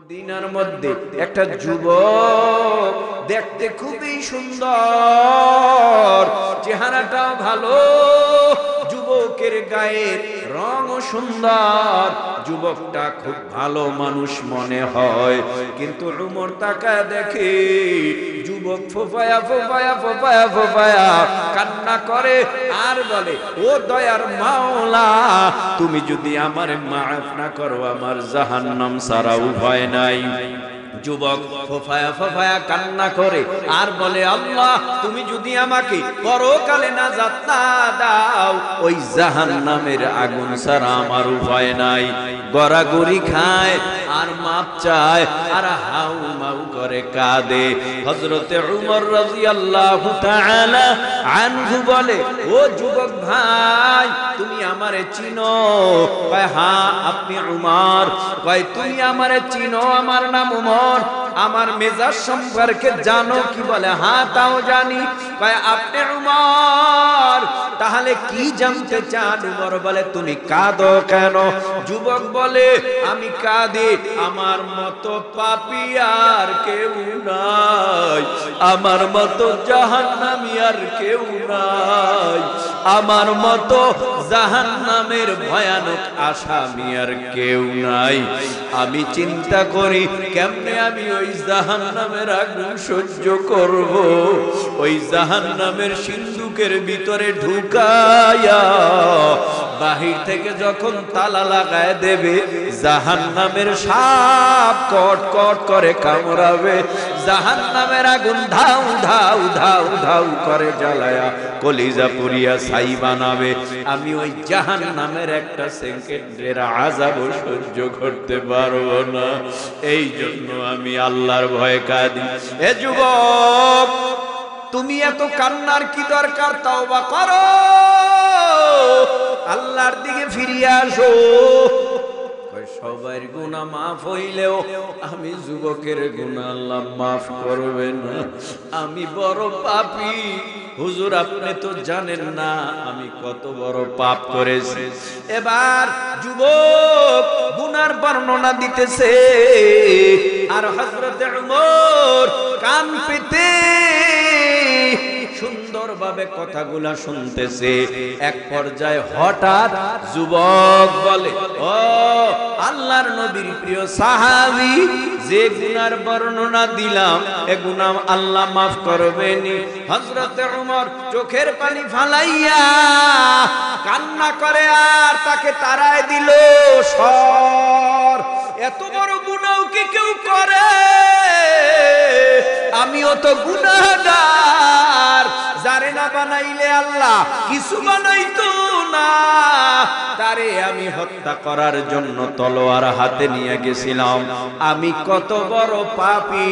মদিনার মধ্যে একটা যুবক দেখতে খুবই সুন্দর, চেহারাটাও ভালো, যুবকের গায়ের রঙও সুন্দর, যুবকটা খুব ভালো মানুষ মনে হয়। কিন্তু উমর তাকায় দেখে যুবক ফোফায়া ফোফায়া ফোফায়া ফোফায়া কান্না করে আর বলে, ও দয়ার মাওলা, তুমি যদি আমারে মাফ না করো আমার জাহান্নাম ছাড়া উপায় নাই। যুবক ফোফায়া ফোফায়া কান্না করে আর বলে, আল্লাহ তুমি যদি আমাকে পরকালে নাজাত না দাও, ওই জাহান্নামের আগুন ছাড়া আমার উপায় নাই। গড়াগড়ি খায় আর মাপ চায় আর হাউ মাউ করে কাঁদে। হযরতে উমর রাদিয়াল্লাহু তাআলা আনহু বলে, ও যুবক ভাই, তুমি আমারে চিনো? কয়, হ্যাঁ আপনি উমর। কয়, তুমি আমারে চিনো? আমার নাম উমর। আমার মেজাজ সম্পর্কে জানো কি? বলে, হ্যাঁ তাও জানি। কয়, আপনি উমর, তাহলে কি জানতে চান? উমর বলে, তুমি কাঁদো কেন? যুবক বলে, আমি কাঁদি, আমার মতো পাপী আর কেউ নাই, আমার মতো জাহান্নামী আর কেউ নাই, আমার মতো জাহান্নামের ভয়ানক আসামি আর কেউ নাই। আমি চিন্তা করি কেমনে আমি ওই জাহান্নামের আগুন সহ্য করব। ওই জাহান্নামের সিন্ধুকের ভিতরে ঢুকায়া বাহির থেকে যখন তালা লাগায় দেবে, জাহান্নামের সাপ কট কট করে কামড়াবে, জাহান্নামের আগুন ধাউ ধাউ ধাউ ধাউ করে জ্বালায়া কলিজা পুরিয়া ছাই বানাবে। আমি ওই জাহান্নামের একটা সেকেন্ডের আযাব সহ্য করতে পারবো না। এই জন্য আমি আল্লাহর ভয়ে কাঁদি। এ যুবক, তুমি এত কান্নার কি দরকার? তওবা করো, আল্লাহর দিকে ফিরিয়ে আসো। সবার গুনাহ মাফ হইলেও আমি যুবকের গুনাহ আল্লাহ মাফ করবে না। আমি বড় পাপী হুজুর, আপনি তো জানেন না আমি কত বড় পাপ করেছি। এবার যুবক গুনার বর্ণনা দিতেছে আর হযরতে উমর কান পেতে সুন্দরভাবে কথাগুলা শুনতেছে। এক পর্যায়ে হঠাৎ যুবক বলে, ও আল্লাহর নবীর প্রিয় সাহাবী, যে গুনার বর্ণনা দিলাম এ গুনাহ আল্লাহ মাফ করবেনি। হযরতে উমর চোখের পানি ফালাইয়া কান্না করে আর তাকে তাড়ায় দিল, সর, এত বড় গুনাহ কি কেউ করে? আমিও তো গুনাহগার, যারে না বানাইলে আল্লাহ কিছু বানাইতো না। তারে আমি হত্যা করার জন্য তলোয়ার হাতে নিয়ে গেছিলাম। আমি কত বড় পাপী,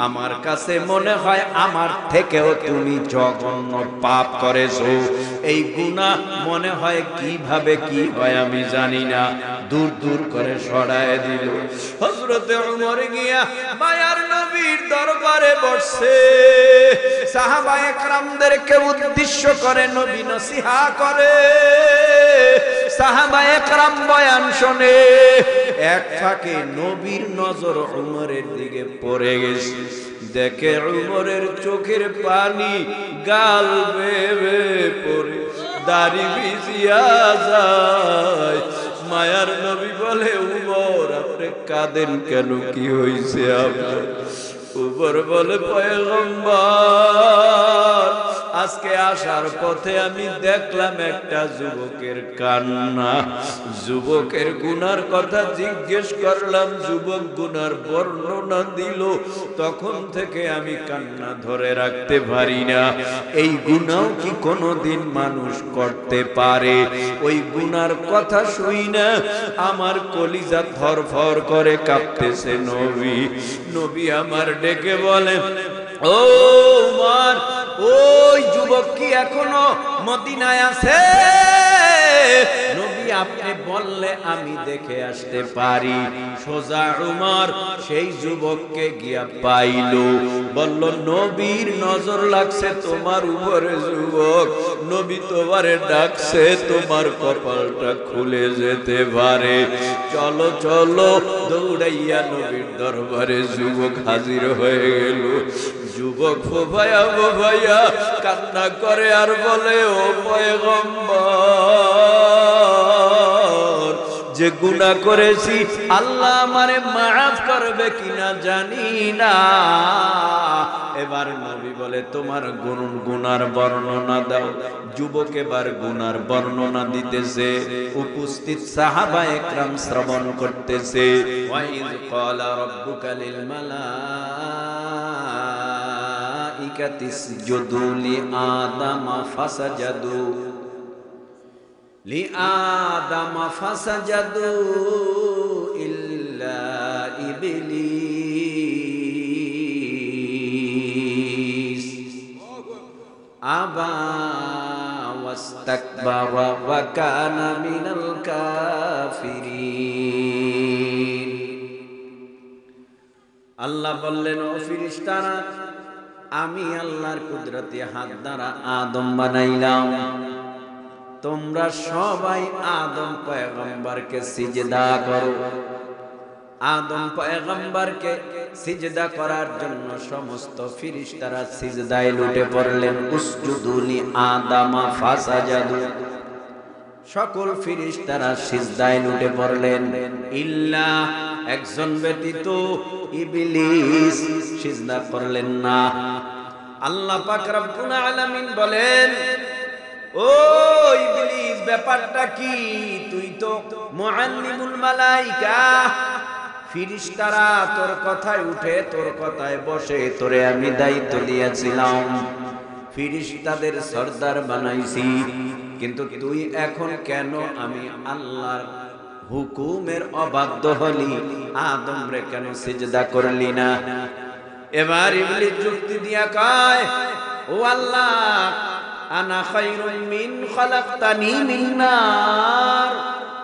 আমার কাছে মনে হয় আমার থেকেও তুমি জঘন্য পাপ করেছো। এই গুনাহ মনে হয় কিভাবে কি হয় আমি জানি না, দূর দূর করে সরায় দিল। হযরতে উমর গিয়া মায়ার নবীর দরবারে বসে সাহাবায়ে কেরামদেরকে উদ্দেশ্য করে নবী নসিহত করে, সাহাবায়ে কেরাম বয়ান শুনে। এক ফাঁকে নবীর নজর উমরের দিকে পড়ে গেছে। দেখে উমরের চোখের পানি গাল বেয়ে পড়ে, দাড়ি ভিজিয়া যায়। মায়ার নবী বলে, উমর আপনি কাঁদেন কেন? কি হয়েছে আপনার? উমর বলে, পয়গম্বর, আজকে আসার পথে আমি দেখলাম একটা যুবকের কান্না। যুবকের গুনার কথা জিজ্ঞেস করলাম, যুবক গুনার বর্ণনা দিল। তখন থেকে আমি কান্না ধরে রাখতে পারি না। এই গুনাহ কি কোনোদিন মানুষ করতে পারে? ওই গুনার কথা শুই না আমার কলিজা থরথর করে কাঁপতেছে। নবী আমার ডেকে বলে, ও উমর, ওই যুবক কি এখনো মদিনায় আছে? নবী আপনি বললে আমি দেখে আসতে পারি। সোজা উমর সেই যুবককে গিয়া পাইল, বলল নবীর নজর লাগছে তোমার উপরে যুবক, নবী তোমারে ডাকছে, তোমার কপালটা খুলে যেতে পারে, চলো চলো। দৌড়াইয়া নবীর দরবারে যুবক হাজির হয়ে গেল। যুবক ফোফায়া কান্না করে আর বলে, ও পয়গম্বর, যে গুনাহ করেছি আল্লাহ আমারে মাফ করবে কিনা জানি না। এবার নবী বলে, তোমার গুনার বর্ণনা দাও। যুবক এবার গুনার বর্ণনা দিতেছে, উপস্থিত সাহাবায়ে কেরাম শ্রবণ করতেছে। ওয়াইজ ক্বালা রাব্বুকা লিল মালাইকাতি ইসজুদু লিআদামা ফাসাজাদু লিআদামা ফাসাজাদু ইল্লা ইবলিস আবা ওয়াস্তাকবারা ওয়া কানা মিনাল কাফিরিন। আল্লাহ বললেন, ও ফেরেশতারা, আমি আল্লাহর কুদরতি হাত দ্বারা আদম বানাইলাম, তোমরা সবাই আদম পয়গম্বরকে সিজদা করো। আদম পয়গম্বরকে সিজদা করার জন্য সমস্ত ফেরেশতারা সিজদায় লুটে পড়লেন। উসজুদু লিআদামা ফাসাজাদু, সকল ফেরেশতারা সিজদায় লুটে পড়লেন, ইল্লা, একজন ব্যতীত, ইবলিস সিজদা করলেন না। আল্লাহ পাক রব্বুল আলামিন বলেন, ও ইবলিস, ব্যাপারটা কি? তুই তো মুআল্লিমুল মালাইকা, ফেরেশতারা তোর কথায় উঠে, তোর কথায় বসে, তোরে আমি দায়িত্ব দিয়েছিলাম, ফেরেশতাদের সরদার বানাইছি, কিন্তু তুই এখন কেন আমি আল্লাহর হুকুমের অবাধ্য হলি? আদম রে কেন সিজদা করলি না? এবার ইবলিস যুক্তি দিয়া কয়, ও আল্লাহ, আনা খায়রুম মিন খালাকতানি মিন নার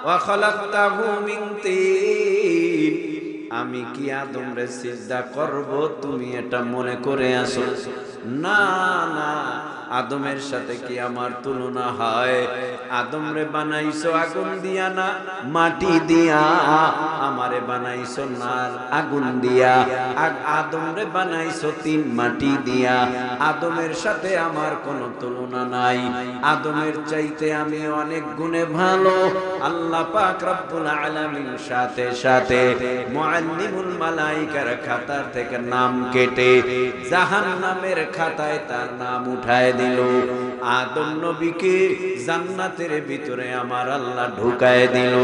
ওয়া খালাকতাহু মিন তিন। আমি কি আদম রে সিজদা করব তুমি এটা মনে করে আসো? না না, আদমের সাথে কি আমার তুলনা হয়? আদম রে বানাইছো আগুন দিয়া না মাটি দিয়া, আমারে বানাইছো না আগুন দিয়া। আদম রে বানাইছো তিন মাটি দিয়া, আদমের সাথে আমার কোনো তুলনা নাই, আদমের চাইতে আমি অনেক গুণে ভালো। আল্লাহ পাক রব্বুল আলামিন সাথে সাথে মুআল্লিমুল মালাইকার খাতা থেকে নাম কেটে জাহান্নামের খাতায় তার নাম উঠায় দিল। আদম নবীকে জান্নাতের ভিতরে আমার আল্লাহ ঢুকায় দিল,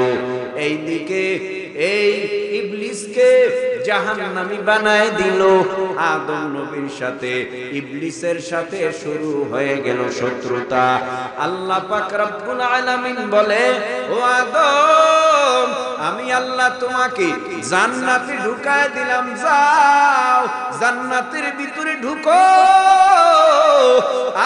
এইদিকে এই ইবলিসকে জাহান্নামী বানায় দিল। আদম নবীর সাথে ইবলিসের সাথে শুরু হয়ে গেল শত্রুতা। আল্লাহ পাক রব্বুল আলামিন বলে, ও আদম, আমি আল্লাহ তোমাকে জান্নাতে ঢুকায় দিলাম, যাও জান্নাতের ভিতরে ঢুকো।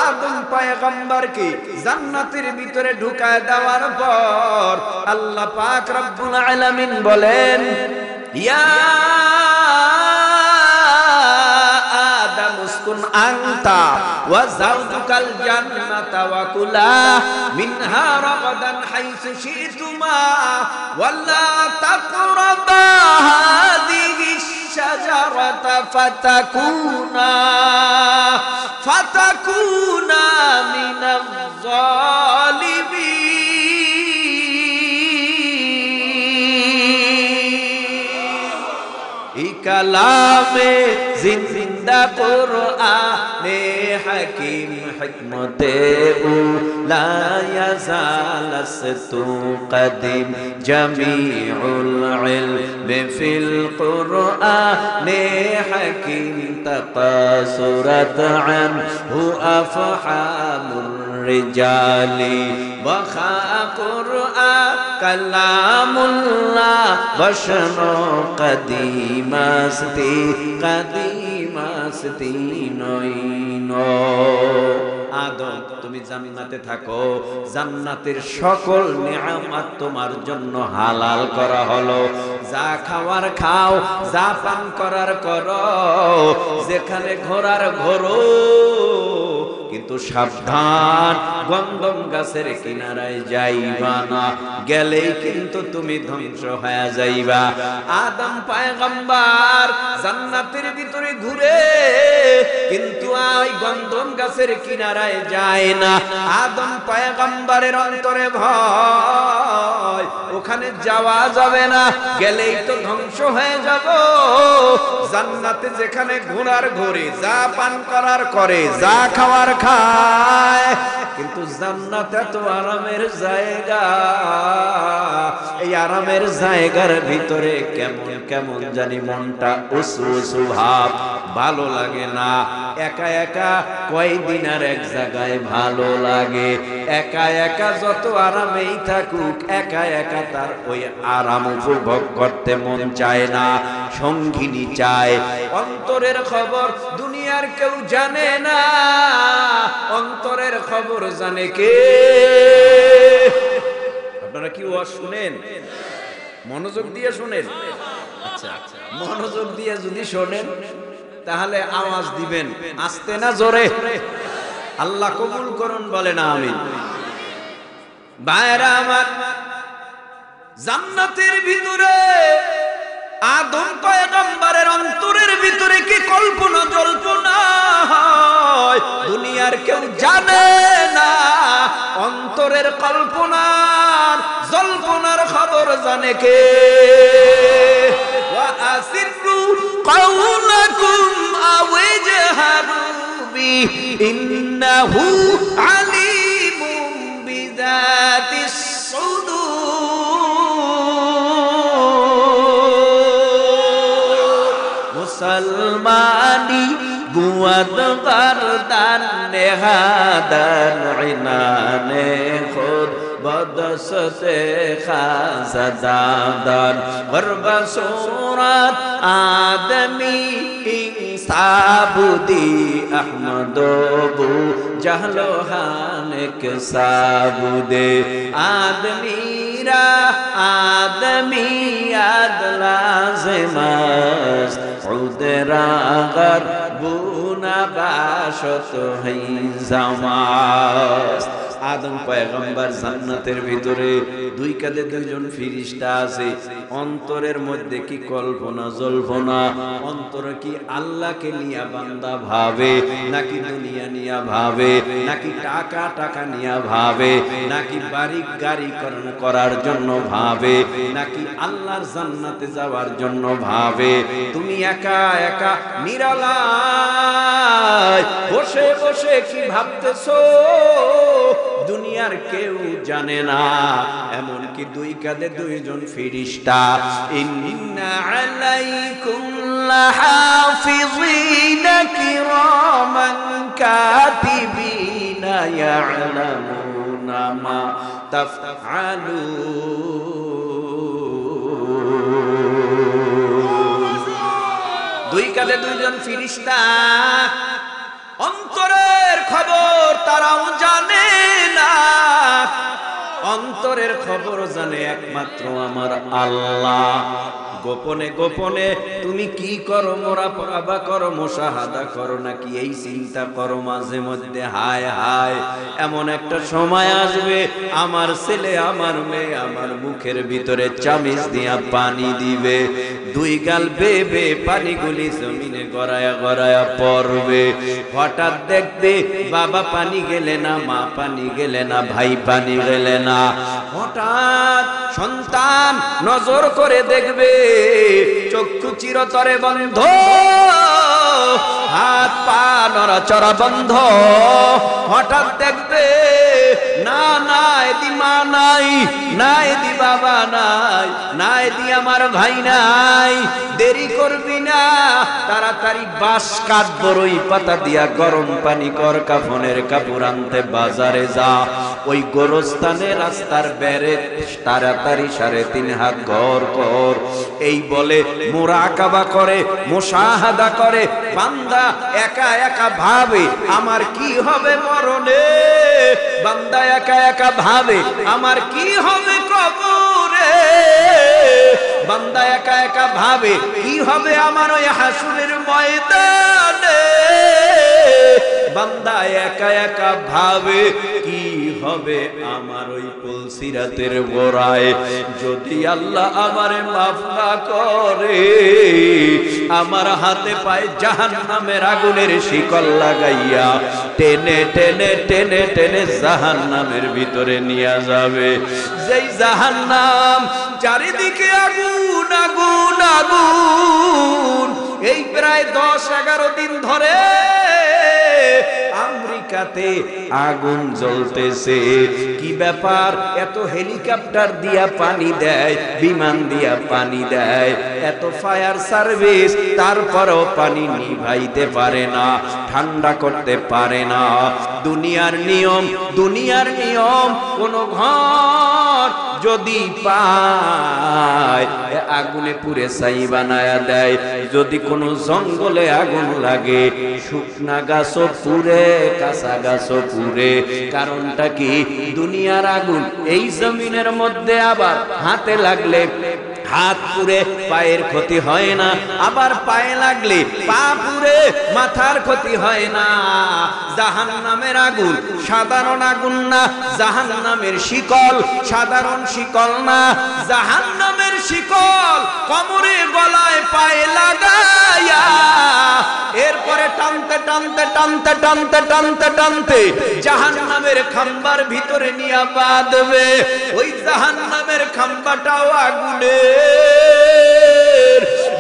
আদম পয়গম্বরকে জান্নাতের ভিতরে ঢুকায় দেওয়ার পর আল্লাহ পাক রব্বুল আলামিন বলেন, ইয়া আদম উসকুন আনতা ওয়া যাওজুকাল জান্নাতা ওয়া কুলা মিনহা রাগাদান হাইসু শি'তুমা ওয়া লা তাকরাবা হাযিহি শাজারাতা ফাতাকুনা মিনাজ জালিমিন। এই কালামে জিন্দা কুরআনে হাকিম হিকমতে লা ইয়াজালাস্তু কদিম জামিউল ইলমি ফিল কুরআনে হাকিম তাকাসুরাত আনহু আফহামুর রিজালি ওয়া খা কুরআন কালামুল্লাহ বশনো কদিমাস্তি কদিমাস্তি নইনো। আদম তুমি জান্নাতে থাকো, জান্নাতের সকল নিয়ামত তোমার জন্য হালাল করা হলো, যা খাওয়ার খাও, যা পান করার করো, যেখানে ঘোরার ঘোরো, কিন্তু সাবধান গন্ধম গাছের কিনারায় যাইবা না, গেলেই কিন্তু তুমি ধ্বংস হয়ে যাইবা। আদম পয়গম্বর জান্নাতের ভিতরে ঘুরে, কিন্তু ওই গন্ধম গাছের কিনারায় যায় না। আদম পয়গম্বরের অন্তরে ভয়, ওখানে যাওয়া যাবে না, গেলেই তো ধ্বংস হয়ে যাব। জান্নাতে যেখানে ঘোরার ঘোরে, যা পান করার করে, যা খাওয়ার খায়, কিন্তু জান্নাত এত আরামের জায়গা, এই আরামের জায়গার ভিতরে কেমন কেমন জানি মনটা উসু উসু ভাব, ভালো লাগে না। একা একা কয়দিন আর এক জায়গায় ভালো লাগে, একা একা যত আরামেই থাকুক, একা একা তার ওই আরাম উপভোগ করতে মন চায় না, সঙ্গিনী চায়। অন্তরের খবর দুনিয়ার কেউ জানে না, অন্তরের খবর জানে কে? আপনারা কি ওয়াজ শুনেন? মনোযোগ দিয়ে শুনেন। আচ্ছা, মনোযোগ দিয়ে যদি শোনেন তাহলে আওয়াজ দিবেন, আস্তে না জোরে? আল্লাহ কবুল করুন, বলেন আমিন। ভাইরা আমার, জান্নাতের ভিতরে আদম পয়গম্বরের অন্তরের ভিতরে কি কল্পনা জল্পনা হয়, দুনিয়ার কেউ জানে না। অন্তরের কল্পনার জল্পনার খবর জানে কে? ওয়া আসিরু কাওলাকুম আও ইজহারু বি ইন্নাহু আলিমুম বিযাতিস সুদূর। মুসলমানি বুয়াদ গরদান নেহাদান ইনানে খুদ বদসতে খাজাদান গরবসুরাত আদমি ইনসাবুদি আহমদবু জাহলো হানেক সাবুদে আদমিরা আদমি আদলাজমাস উদরাগর বুনা বাশত হিজামাস। আদম পয়গম্বর জান্নাতের ভিতরে, দুই কাঁধে দুইজন ফেরেশতা আছে। অন্তরের মধ্যে কি কল্পনা জল্পনা, অন্তরে কি আল্লাহকে নিয়ে বান্দা ভাবে, নাকি দুনিয়া নিয়ে ভাবে, নাকি টাকা টাকা নিয়ে ভাবে, নাকি বাড়ি গাড়ি করার জন্য ভাবে, নাকি আল্লাহর জান্নাতে যাওয়ার জন্য ভাবে? তুমি একা একা নিরালায় বসে বসে কি ভাবতেছো, দুনিয়ার কেউ জানে না। এমন কি দুই কাঁধে দুইজন ফেরেশতা। ইন্না আলাইকুম লাহাফিযিনা কিরামান কাতিবিনা ইয়ালামুনা মা তাফআলুন। দুই কাঁধে দুইজন ফেরেশতা, অন্তরের খবর তারাও জানে না। অন্তরের খবর জানে একমাত্র আমার আল্লাহ। গোপনে গোপনে তুমি কি করো, মোরাকাবা করো, মুশাহাদা করো, নাকি এই চিন্তা করো মাঝে মধ্যে, হায় হায় এমন একটা সময় আসবে আমার ছেলে আমার মেয়ে আমার মুখের ভিতরে চামিচ দিয়া পানি দিবে, দুই গাল বেবে পানিগুলি জমিনে গড়ায়া গড়ায়া পড়বে। হঠাৎ দেখবে বাবা পানি গেলে না, মা পানি গেলে না, ভাই পানি গেলে না। হঠাৎ সন্তান নজর করে দেখবে চক্ষু চিরতরে বন্ধ, হাত পা নড়াচড়া বন্ধ। হঠাৎ দেখবে না না এদি মা নাই, না এদি বাবা নাই, না এদি আমার ভাই নাই। দেরি করে করবি না, তাড়াতাড়ি বাঁশ কাঠ বড়ই পাতা দিয়া গরম পানি কর, কাফনের কাপড় আনতে বাজারে যা। ওই গোরস্থানে রাস্তার বেড়ে তাড়াতাড়ি 3.5 হাত ঘর কর। এই বলে মুরাকাবা করে, মুশাহাদা করে। বান্দা একা একা ভাবে আমার কি হবে মরণে, বান্দা একা একা ভাবে আমার কি হবে কবরে, বান্দা একা একা ভাবে কি হবে আমার ওই হাসুরের ময়দানে, বান্দা একা একা ভাবে কি হবে আমার ওই পুলসিরাতের গোড়ায়। যদি আল্লাহ আমারে মাফ না করে, আমার হাতে পায়ে জাহান্নামের আগুনের শিকল লাগাইয়া টেনে টেনে টেনে টেনে জাহান্নামের ভিতরে নিয়ে যাবে। যেই জাহান্নাম চারিদিকে আগুন আগুন আগুন, এই প্রায় 10-11 দিন ধরে আমেরিকাতে আগুন জ্বলতেছে। কি ব্যাপার, এত হেলিকপ্টার দিয়া পানি দেয়, বিমান দিয়া পানি দেয়, এত ফায়ার সার্ভিস, তারপরেও পানি নিভাইতে পারে না, ঠান্ডা করতে পারে না। দুনিয়ার নিয়ম, দুনিয়ার নিয়ম, কোন ঘর যদি পায় আগুনে পুড়ে ছাই বানায়া দেয়। যদি কোনো জঙ্গলে আগুন লাগে, শুকনা গাছও পুড়ে, কাঁচা গাছও পুড়ে। কারণটা কি? দুনিয়ার আগুন এই জমিনের মধ্যে আবার হাতে লাগলে হাত পুড়ে পায়ের ক্ষতি হয় না, আবার পায়ে লাগলে পা পুড়ে মাথার ক্ষতি হয় না। জাহান্নামের আগুন সাধারণ আগুন না, জাহান্নামের শিকল সাধারণ শিকল না। জাহান্নামের শিকল কোমরে গলায় পায়ে লাগায়া এরপরে টানতে টানতে টানতে টানতে টানতে টানতে জাহান্নামের খাম্বার ভিতরে নিয়ে বাঁধবে। ওই জাহান্নামের খাম্বাটাও আগুনে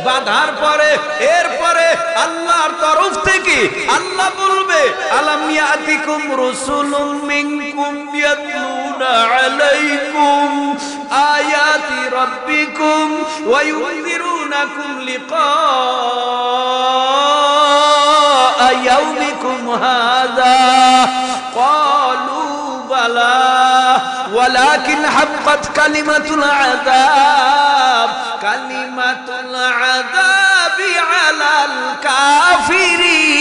বাঁধার পরে এরপরে আল্লাহর তরফ থেকে আল্লাহ বলবে, আলাম ইয়াতিকুম রাসূলুম মিনকুম ইয়াতলুনা আলাইকুম আয়াতি রাব্বিকুম ওয়া ইউনযিরুনাকুম লিকা ইয়াউমিকুম হাযা ক্বালু বালা ওয়ালাকিন হাক্কাত কালিমাতুল আযাব কালিমাতুল আযাবি আলাল কাফিরিন।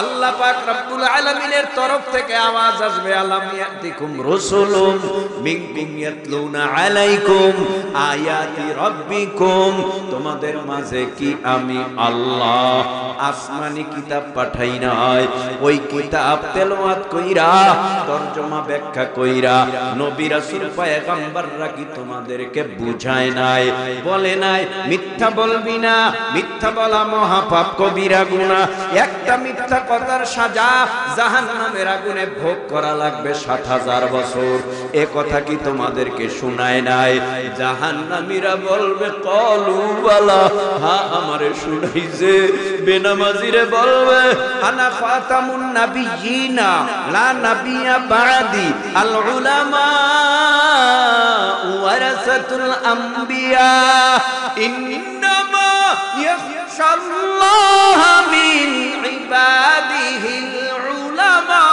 আল্লাহ পাক রব্বুল আলামিনের তরফ থেকে আওয়াজ আসবে, আলাম ইয়াতিকুম রাসূলুম মিনকুম ইয়াতলুনা আলাইকুম আয়াতি রাব্বিকুম, তোমাদের মাঝে কি আমি আল্লাহ আসমানি কিতাব পাঠাই নাই? ওই কিতাব তেলাওয়াত কইরা তরজমা ব্যাখ্যা কইরা নবী রাসূল পয়গম্বররা কি তোমাদেরকে বুঝায় নাই? বলে নাই? মিথ্যা বলবি না, মিথ্যা বলা মহাপাপ, কবিরা গুনাহ। একটা মিথ্যা কথার সাজা জাহান্নামের আগুনে ভোগ করা লাগবে 7000 বছর। এ কথা কি তোমাদেরকে শোনায় নাই? জাহান্নামীরা বলবে ক্বালু বালা, হ্যাঁ আমারে শুনাইছে। বেনামাজিরে বলবে আনা খাতামুন নাবিয়িনা লা নাবিয়্যা বাদি, আল উলামা ওয়ারাসাতুল আমবিয়া, ইন্নামা ইয়াখশাল্লাহ মিন ইবাদিহিল উলামা।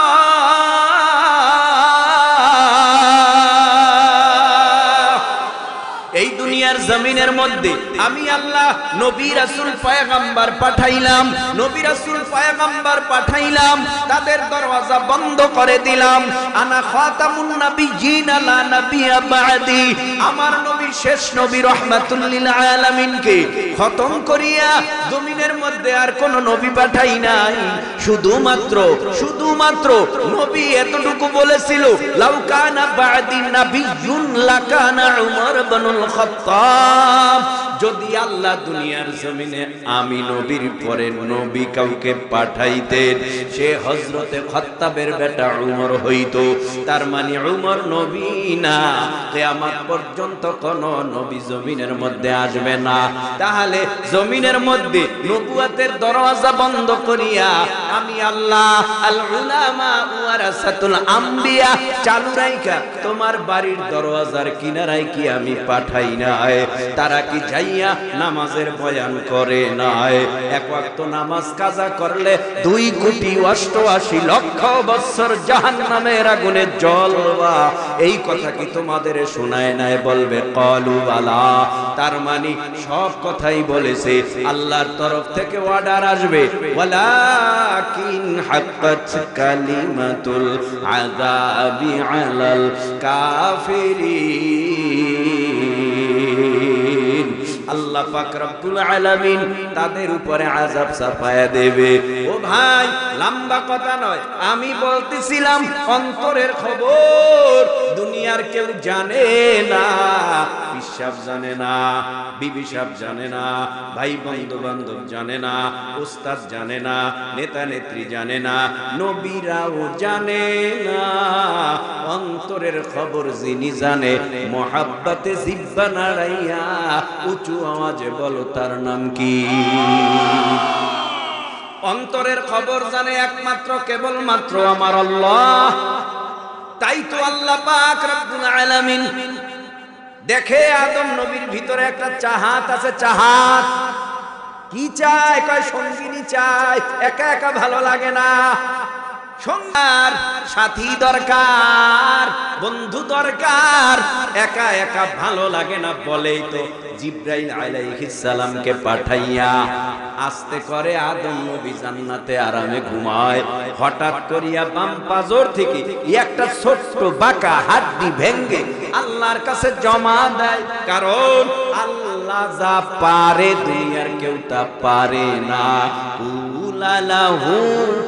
এই দুনিয়ার জমিনের মধ্যে আমি আল্লাহ নবী রাসূল পয়গম্বর পাঠাইলাম, নবী রাসূল পয়গম্বর পাঠাইলাম, তাদের দরওয়াজা বন্ধ করে দিলাম। আনা খাতামুন নাবিয়্যিনা লা নাবিয়্যা বাদি, আমার নবী শেষ নবী রাহমাতুল লিল আলামিনকে খতম করিয়া জমিনের মধ্যে আর কোন নবী পাঠাই নাই। শুধুমাত্র নবী এতটুকু বলেছিল, লাউ কানা বাদি নাবিয়্যুন লাকানা উমর ইবনুল খাত্তাব, যদি আল্লাহ দুনিয়ার জমিনে আমি নবীর পরে নবী কাউকে পাঠাইতেন, সে হযরতে খাত্তাবের বেটা উমর হইতো। তার মানে উমর নবী না, কিয়ামত পর্যন্ত কোন নবী জমিনের মধ্যে আসবে না। তাহলে জমিনের মধ্যে নবুয়তের দরওয়াজা বন্ধ করিয়া আমি আল্লাহ আল উলামা ওয়ারাসাতুল আম্বিয়া চালু রাইখা তোমার বাড়ির দরওয়াজার কিনারায় কি আমি পাঠাই নাই? তারা কি যাইয়া নামাজের বয়ান করে নাই? এক ওয়াক্ত নামাজ কাজা করলে 2,88,00,000 বছর জাহান্নামের আগুনে জ্বলবা, এই কথা কি তোমাদের শোনায় নাই? বলবে ক্বালু বালা। তার মানে সব কথাই বলেছে, আল্লাহর তরফ থেকে অর্ডার আসবে, ওয়ালাকিন হাক্কাত কালিমাতুল আযাবি আলাল কাফিরিন। আল্লাহ পাক রব্বুল আলামিন তাদের উপরে আযাব চাপায়া দেবে। ও ভাই, লম্বা কথা নয়, আমি বলতেছিলাম অন্তরের খবর দুনিয়ার কেউ জানে না। পিসাব জানে না, বিবি সাহেব জানে না, ভাই বন্ধু বান্ধব জানে না, উস্তাদ জানে না, নেতা নেত্রী জানে না, নবীরাও জানে না। অন্তরের খবর যিনি জানে, মোহাব্বতে জিহ্বা নাড়াইয়া উঁচু আওয়াজে বলো তার নাম কি? অন্তরের খবর জানে একমাত্র কেবলমাত্র আমার আল্লাহ। তাই তো আল্লাহ পাক রব্বুল আলামিন দেখে আদম নবীর ভিতরে একটা চাহাত আছে। চাহাত কি চায়? কয় সঙ্গিনী চায়, একা একা ভালো লাগে না, সঙ্গার সাথী দরকার, বন্ধু দরকার, একা একা ভালো লাগে না। বলেই তো জিবরাইল আলাইহিস সালামকে পাঠাইয়া আস্তে করে আদম নবী জান্নাতে আরামে ঘুমায়। হঠাৎ করিয়া বাম পাজর থেকে একটা ছোট্ট বাঁকা হাড্ডি ভেঙ্গে আল্লাহর কাছে জমা দেয়। কারণ আল্লাহ যা পারে দুনিয়ার কেউ তা পারে না। উলালাহু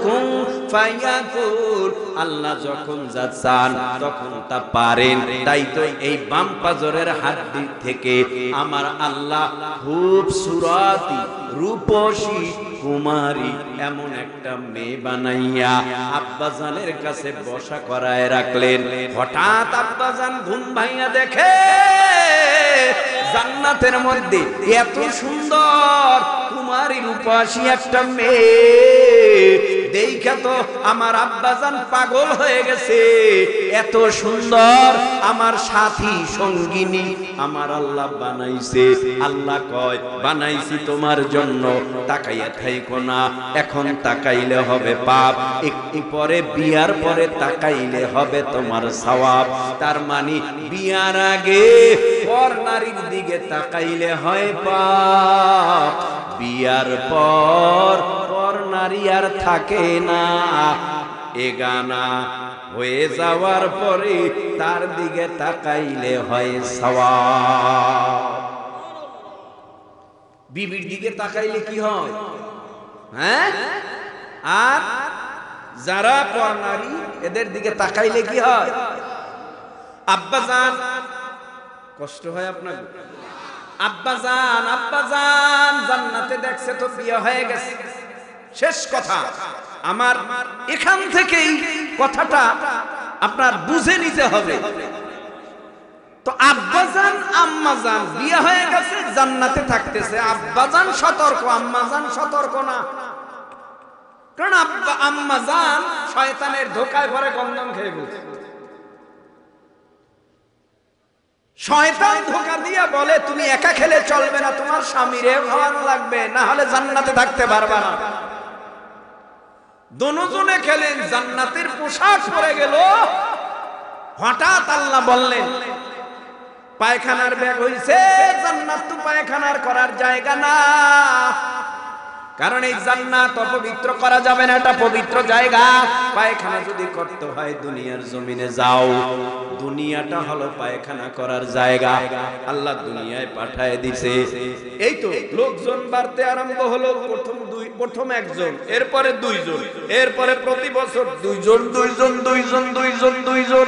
কুন ফায়াকুন, আল্লাহ যখন যা চান তখন তা পারেন। তাই তো এই বাম পাজরের হাড্ডি থেকে আমার আল্লাহ খুব সুরাতি রূপসী কুমারী এমন একটা মেয়ে বানাইয়া আব্বাজানের কাছে বসা করায় রাখলেন। হঠাৎ আব্বাজান ঘুম ভাইয়া দেখে জান্নাতের মধ্যে এত সুন্দর কুমারী রূপসী একটা মেয়ে দেখা তো আমার আব্বাজান পাগল হয়ে গেছে। এত সুন্দর আমার সাথী সঙ্গিনী আমার আল্লাহ বানাইছে। আল্লাহ কয় বানাইছি তোমার জন্য, তাকাইয়া থাইকো না। এখন তাকাইলে হবে পাপ, একটু পরে বিয়ার পরে তাকাইলে হবে তোমার সওয়াব। তার মানে বিয়ার আগে পর নারীর দিকে তাকাইলে হয় পাপ, বিয়ার পর পর নারী আর থাকে না। এগানা হয়ে যাওয়ার পরে তার দিকে তাকাইলে হয় সওয়াব। বিবির দিকে তাকাইলে কি হয়? হ্যাঁ, আর যারা পর নারী এদের দিকে তাকাইলে কি হয়? আব্বাজান কষ্ট হয় আপনার? আব্বাজান আব্বাজান জান্নাতে দেখছে তো বিয়ে হয়ে গেছে। শেষ কথা আমার এখান থেকেই কথাটা আপনার বুঝে নিতে হবে। তো আব্বাজান আম্মাজান বিয়ে হয়ে গেছে, জান্নাতে থাকতেছে। আব্বাজান সতর্ক, আম্মাজান সতর্ক না। কারণ আম্মাজান শয়তানের ধোকায় পড়ে গন্ধম খেয়ে গেছে। শয়তান ধোঁকা দিয়া বলে তুমি একা খেলে চলবে না, তোমার স্বামীরে খাওয়ানো লাগবে, না হলে জান্নাতে থাকতে পারবে না। দুজনে খেলেন, জান্নাতের পোশাক পরে গেল। হঠাৎ আল্লাহ বললেন পায়খানার ব্যাগ হইছে, জান্নাত তো পায়খানার করার জায়গা না। কারণ এই জান্নাত অপবিত্র করা যাবে না, এটা পবিত্র জায়গা। পায়খানা যদি করতে হয় দুনিয়ার জমিনে যাও, দুনিয়াটা হলো পায়খানা করার জায়গা। আল্লাহ দুনিয়ায় পাঠায় দিছে। এই তো লোকজন বাড়তে আরম্ভ হলো। প্রথম একজন, এরপরে দুইজন, এরপরে প্রতি বছর দুইজন দুইজন দুইজন দুইজন দুইজন।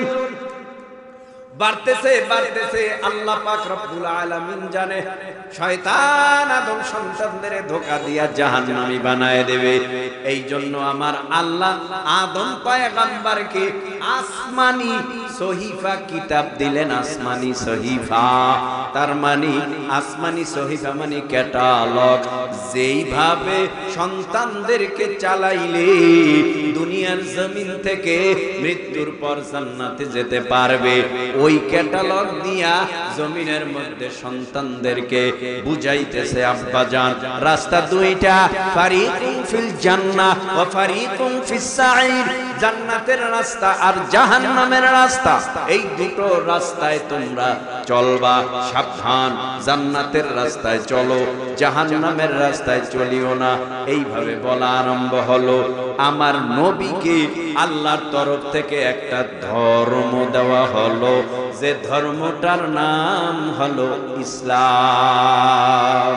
বাড়তেছে বাড়তেছে, আল্লাহ পাক রব্বুল আলামিন জানে শয়তান আদম সন্তানদের ধোঁকা দিয়া জাহান্নামী বানায় দেবে। এই জন্য আমার আল্লাহ আদম পয়গম্বরকে আসমানি সহিফা কিতাব দিলেন। আসমানি সহিফা তার মানে আসমানি সহিফা মানে ক্যাটালগ। যেইভাবে সন্তানদেরকে চালাইলে দুনিয়ার জমিন থেকে মৃত্যুর পর জান্নাতে যেতে পারবে, ওই ক্যাটালগ দিয়া জমিনের মধ্যে সন্তানদেরকে বুঝাইতেছে আব্বাজান রাস্তা দুইটা, ফারিকুন ফিল জান্নাহ ওয়া ফারিকুন ফিস সাঈর, জান্নাতের রাস্তা আর জাহান্নামের রাস্তা, এই দুটো রাস্তায় তোমরা চলবা, সাবধান, জান্নাতের রাস্তায় চলো, জাহান্নামের রাস্তায় চলিও না। এইভাবে বলা আরম্ভ হলো। আমার নবীকে আল্লাহর তরফ থেকে একটা ধর্ম দেওয়া হলো, যে ধর্মটার নাম হলো ইসলাম।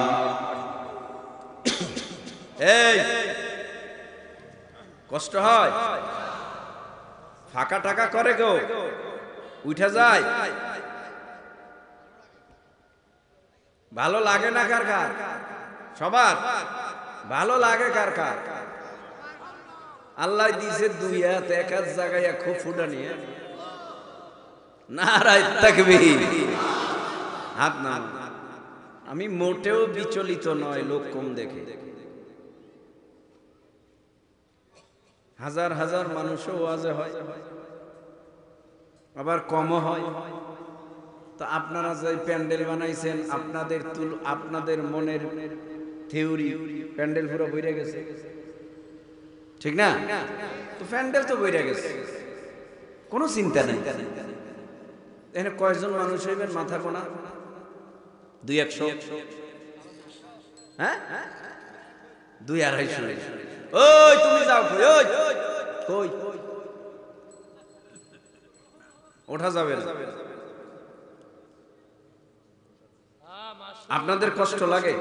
এই কষ্ট হয়, ফাঁকা টাকা করে গো, উঠে যায়, ভালো লাগে না কার কার? সবার ভালো লাগে কার কার? আল্লাহ দিয়েছে দুই হাত, এক হাত জায়গায় খুব ফুটা নিয়ে নারায়ে তাকবীর, হাত না। আমি মোটেও বিচলিত নয় লোক কম দেখে, হাজার হাজার মানুষও ওয়াজে হয়, আবার কমও হয়। তো আপনারা যে প্যান্ডেল বানাইছেন, আপনাদের মনের থিওরি প্যান্ডেল পুরো বইরে গেছে, ঠিক না? তো প্যান্ডেল তো বইরে গেছে, কোনো চিন্তা নেই। এখানে কয়জন মানুষ হইবেন মাথা গোনা? 200-100, হ্যাঁ 200-250। ওই তুমি যাও, কই ওঠা যাবে না? আপনাদের কষ্ট লাগে?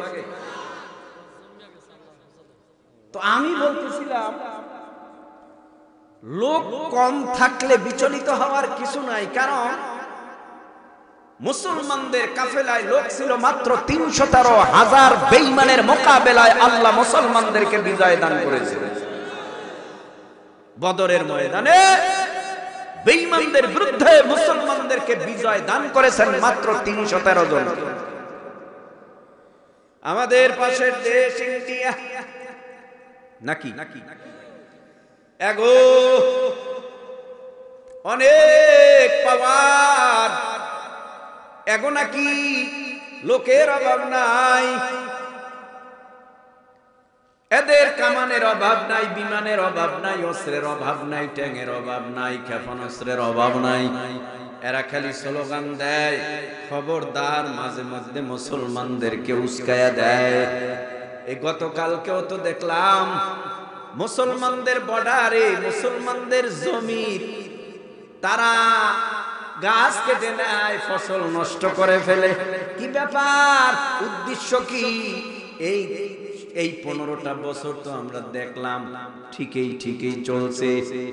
তো আমি বলতেছিলাম লোক কম থাকলে বিচলিত হওয়ার কিছু নাই, কারণ মুসলমানদের কাফেলায় লোক ছিল মাত্র 313,000। বেঈমানের মোকাবেলায় আল্লাহ মুসলমানদেরকে বিজয় দান করেছে। বদরের ময়দানে বেঈমানদের বিরুদ্ধে মুসলমানদেরকে বিজয় দান করেছেন মাত্র 313 জন। আমাদের পাশের দেশ ইন্ডিয়া নাকি এগো অনেক পাওয়ার, এগো নাকি লোকের অভাব নাই, এদের কামানের অভাব নাই, বিমানের অভাব নাই, অস্ত্রের অভাব নাই, ট্যাঙ্কের অভাব নাই, ক্ষেপণাস্ত্রের অভাব নাই। এরা খালি স্লোগান দেয়, খবরদার, মাঝে মধ্যে মুসলমানদেরকে উস্কায়া দেয়। এই গতকালকেও তো দেখলাম মুসলমানদের বর্ডারে, মুসলমানদের জমির তারা গাছ কেটে নেয়, ফসল নষ্ট করে ফেলে। কি ব্যাপার? উদ্দেশ্য কি? এই 15টা বছর তো আমরা দেখলাম ঠিকই চলছে,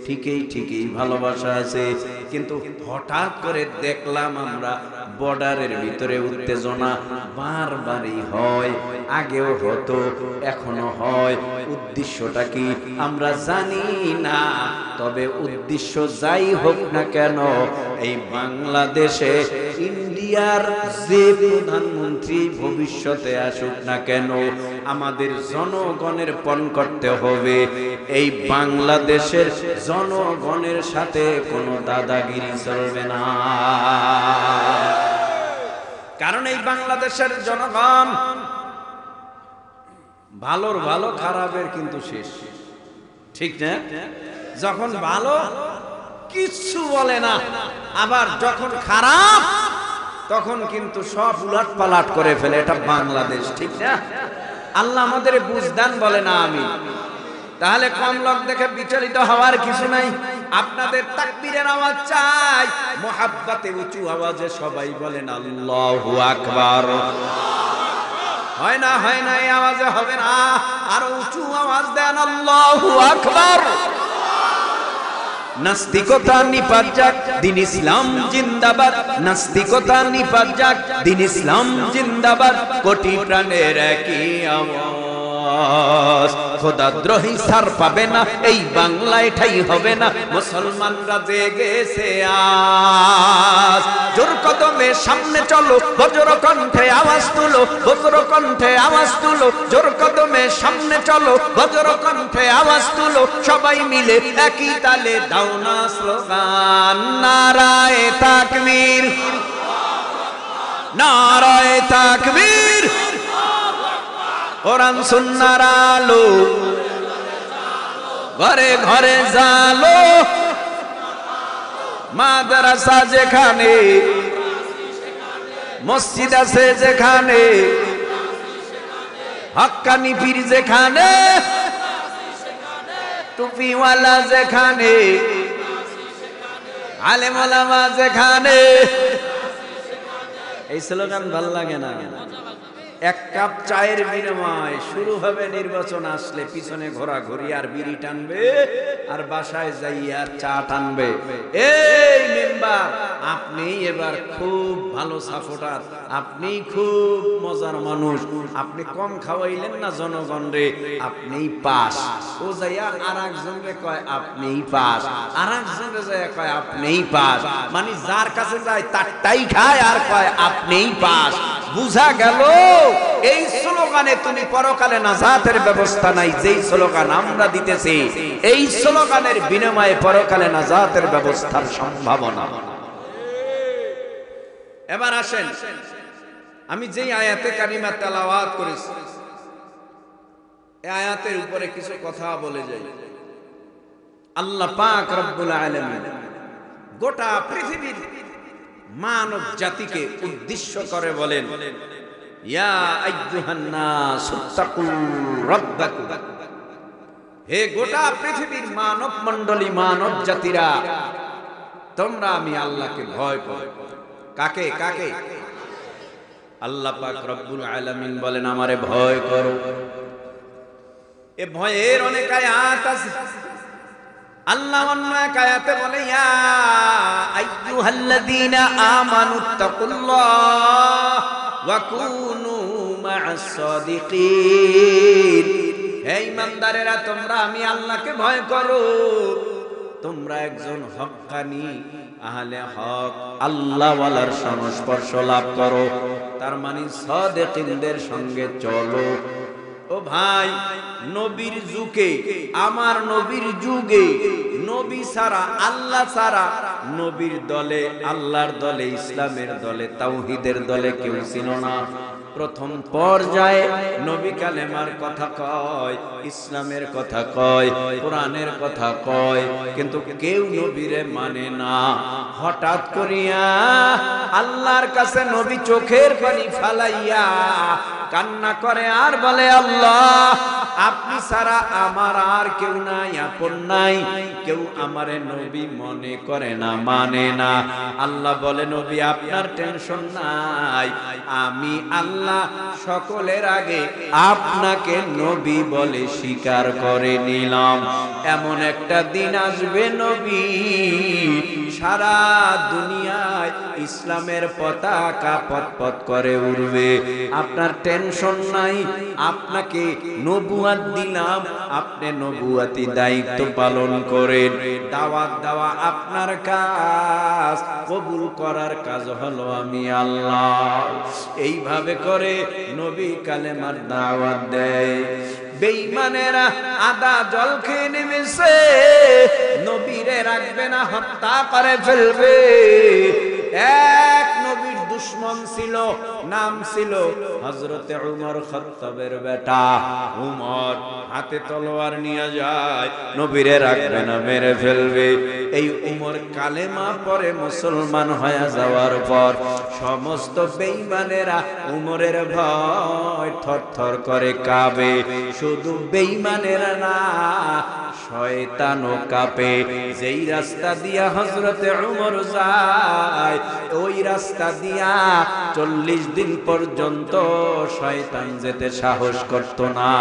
ঠিকই ভালোবাসা আছে, কিন্তু হঠাৎ করে দেখলাম আমরা বর্ডারের ভিতরে উত্তেজনা বারবারই হয়, আগেও হতো, এখনো হয়। উদ্দেশ্যটা কি আমরা জানি না, তবে উদ্দেশ্য যাই হোক না কেন, এই বাংলাদেশে ইন্ডিয়ার যে প্রধানমন্ত্রী ভবিষ্যতে আসুক না কেন, আমাদের জনগণের পণ করতে হবে। এই বাংলাদেশের জনগণের সাথে কোনো দাদাগিরি চলবে না, কারণ এই বাংলাদেশের জনগণ ভালোর ভালো, খারাপের কিন্তু শেষ, ঠিক না? যখন ভালো কিচ্ছু বলে না, আবার যখন খারাপ তখন কিন্তু সব উলট পালাট করে ফেলে। এটা বাংলাদেশ, ঠিক না? আল্লাহ আমাদের বুঝদান বলে না আমি। তাহলে কম লোক দেখে বিচলিত হওয়ার কিছু নাই। আপনাদের তাকবীরের আওয়াজ চাই, মুহাব্বতে উঁচু আওয়াজে সবাই বলেন আল্লাহু আকবার। হয় না এই আওয়াজে হবে না, আরো উঁচু আওয়াজ দেন আল্লাহু আকবার। নাস্তিকতা নিপাত যাক, দিন ইসলাম জিন্দাবাদ। নাস্তিকতা নিপাত যাক, দিন ইসলাম জিন্দাবাদ। কোটি প্রাণের একই আওয়াজ, খোদাদ্রোহী ছাড় পাবে না, এই বাংলায় ঠাই হবে না। মুসলমানরা জেগেছে আজ, জোর কদমে সামনে চলো, বজ্র কণ্ঠে আওয়াজ তুলো, বজ্র কণ্ঠে আওয়াজ তুলো। জোর কদমে সামনে চলো, বজ্র কণ্ঠে আওয়াজ তুলো। সবাই মিলে একই তালে দাও না স্লোগান, নারায়ে তাকবীর, নারায়ে তাকবীর। কোরআন সুন্নাহর আলো ঘরে ঘরে জালো, মাদ্রাসা যেখানে, মসজিদ আছে যেখানে, হক্কানি পীর যেখানে, টুপিওয়ালা যেখানে, আলেম ওলামা যেখানে। এই স্লোগান ভাল লাগে না? এক কাপ চায়ের বিনিময়ে শুরু হবে নির্বাচন আসলে, পিছনে ঘোরাঘুরি আর বিড়ি টানবে, আর বাসায় যাইয়া চা টানবে। এই মেম্বার, আপনি এবার খুব ভালো সাপোর্টার, আপনি খুব মজার মানুষ, আপনি কম খাওয়াইলেন না জনগণ রে, আপনিই পাস। ও যাইয়া আর একজনকে কয় আপনিই পাস, আর একজনকে যাইয়া কয় আপনিই পাস। মানে যার কাছে যায় তারটাই খায় আর কয় আপনিই পাস। বুঝা গেল এই স্লোগানে তুমি পরকালে নাজাতের ব্যবস্থা নাই। যেই স্লোগান আমরা দিতেছি, এই স্লোগানের বিনিময়ে পরকালে নাজাতের ব্যবস্থার সম্ভাবনা। এবার আসেন, আমি যেই আয়াতে কারিমা তেলাওয়াত করেছি, এই আয়াতের উপরে কিছু কথা বলে যাই। আল্লাহ পাক রব্বুল আলামিন গোটা পৃথিবীর মানব জাতিকে উদ্দেশ্য করে বলেন, ইয়া আইয়ুহান নাস ইত্তাকু রাব্বাকুম। হে গোটা পৃথিবীর মানব মণ্ডলী, মানব জাতিরা, তোমরা আমি আল্লাহকে ভয় করো। কাকে কাকে? আল্লাহ পাক রব্বুল আলামিন বলেন আমারে ভয় করো। এ ভয়ের অনেক আয়াত আছে। আল্লাহ অন্য এক আয়াতে বলে, ইয়া আইয়ুহাল্লাযীনা আমানুত্তাকুল্লাহ ওয়া কুনু মা'আস সাদিকিন। হে ঈমানদারেরা, তোমরা আমি আল্লাহকে ভয় করো, তোমরা একজন হক্কানি আহলে হক আল্লাহওয়ালার সংস্পর্শ লাভ করো, তার মানে সাদিকিনদের সঙ্গে চলো। ও ভাই, নবীর যুগে, আমার নবীর যুগে, নবী ছাড়া, আল্লাহ ছাড়া, নবীর দলে, আল্লাহর দলে, ইসলামের দলে, তাওহীদের দলে কেউ ছিল না। প্রথম পর্যায়ে নবী কালেমার কথা কয়, ইসলামের কথা কয়, কোরআনের কথা কয়, কিন্তু কেউ নবীরে মানে না। হঠাৎ করিয়া আল্লাহর কাছে নবী চোখের পানি ফালাইয়া কান্না করে আর বলে, আল্লাহ আপনি ছাড়া আমার আর কেউ নাই, আপন নাই, কেউ আমারে নবী মনে করে না, মানে না। আল্লাহ বলে, নবী আপনার টেনশন নাই, আমি আল্লাহ সকলের আগে আপনাকে নবী বলে স্বীকার করে নিলাম। এমন একটা দিন আসবে নবী, সারা দুনিয়ায় ইসলামের পতাকা পতপত করে উড়বে। আপনার টেনশন নাই, আপনাকে নবুয়াত দিলাম, আপনি নবুয়াতি দায়িত্ব পালন করেন। দাওয়াত দেওয়া আপনার কাজ, কবুল করার কাজ হলো আমি আল্লাহ। এইভাবে করে নবী কালেমার দাওয়াত দেয়। বেঈমানেরা আদা জল খেয়ে নেমেছে, নবীরে রাখবে না, হত্যা করে ফেলবে। এক নবীর দুশমন ছিল, নাম ছিল হযরতে উমর, খাত্তাবের বেটা উমর। হাতে তলোয়ার নিয়ে যায়, নবীরে রাখবে না, মেরে ফেলবে। এই উমর কালেমা পরে মুসলমান হয়ে যাওয়ার পর সমস্ত বেঈমানেরা উমরের ভয় থরথর করে কাঁপে। শুধু বেঈমানেরা না, শয়তানও কাঁপে। যেই রাস্তা দিয়া হযরতে উমর যায়, ওই রাস্তা দিয়া 40 দিন পর্যন্ত শয়তান যেতে সাহস করত না।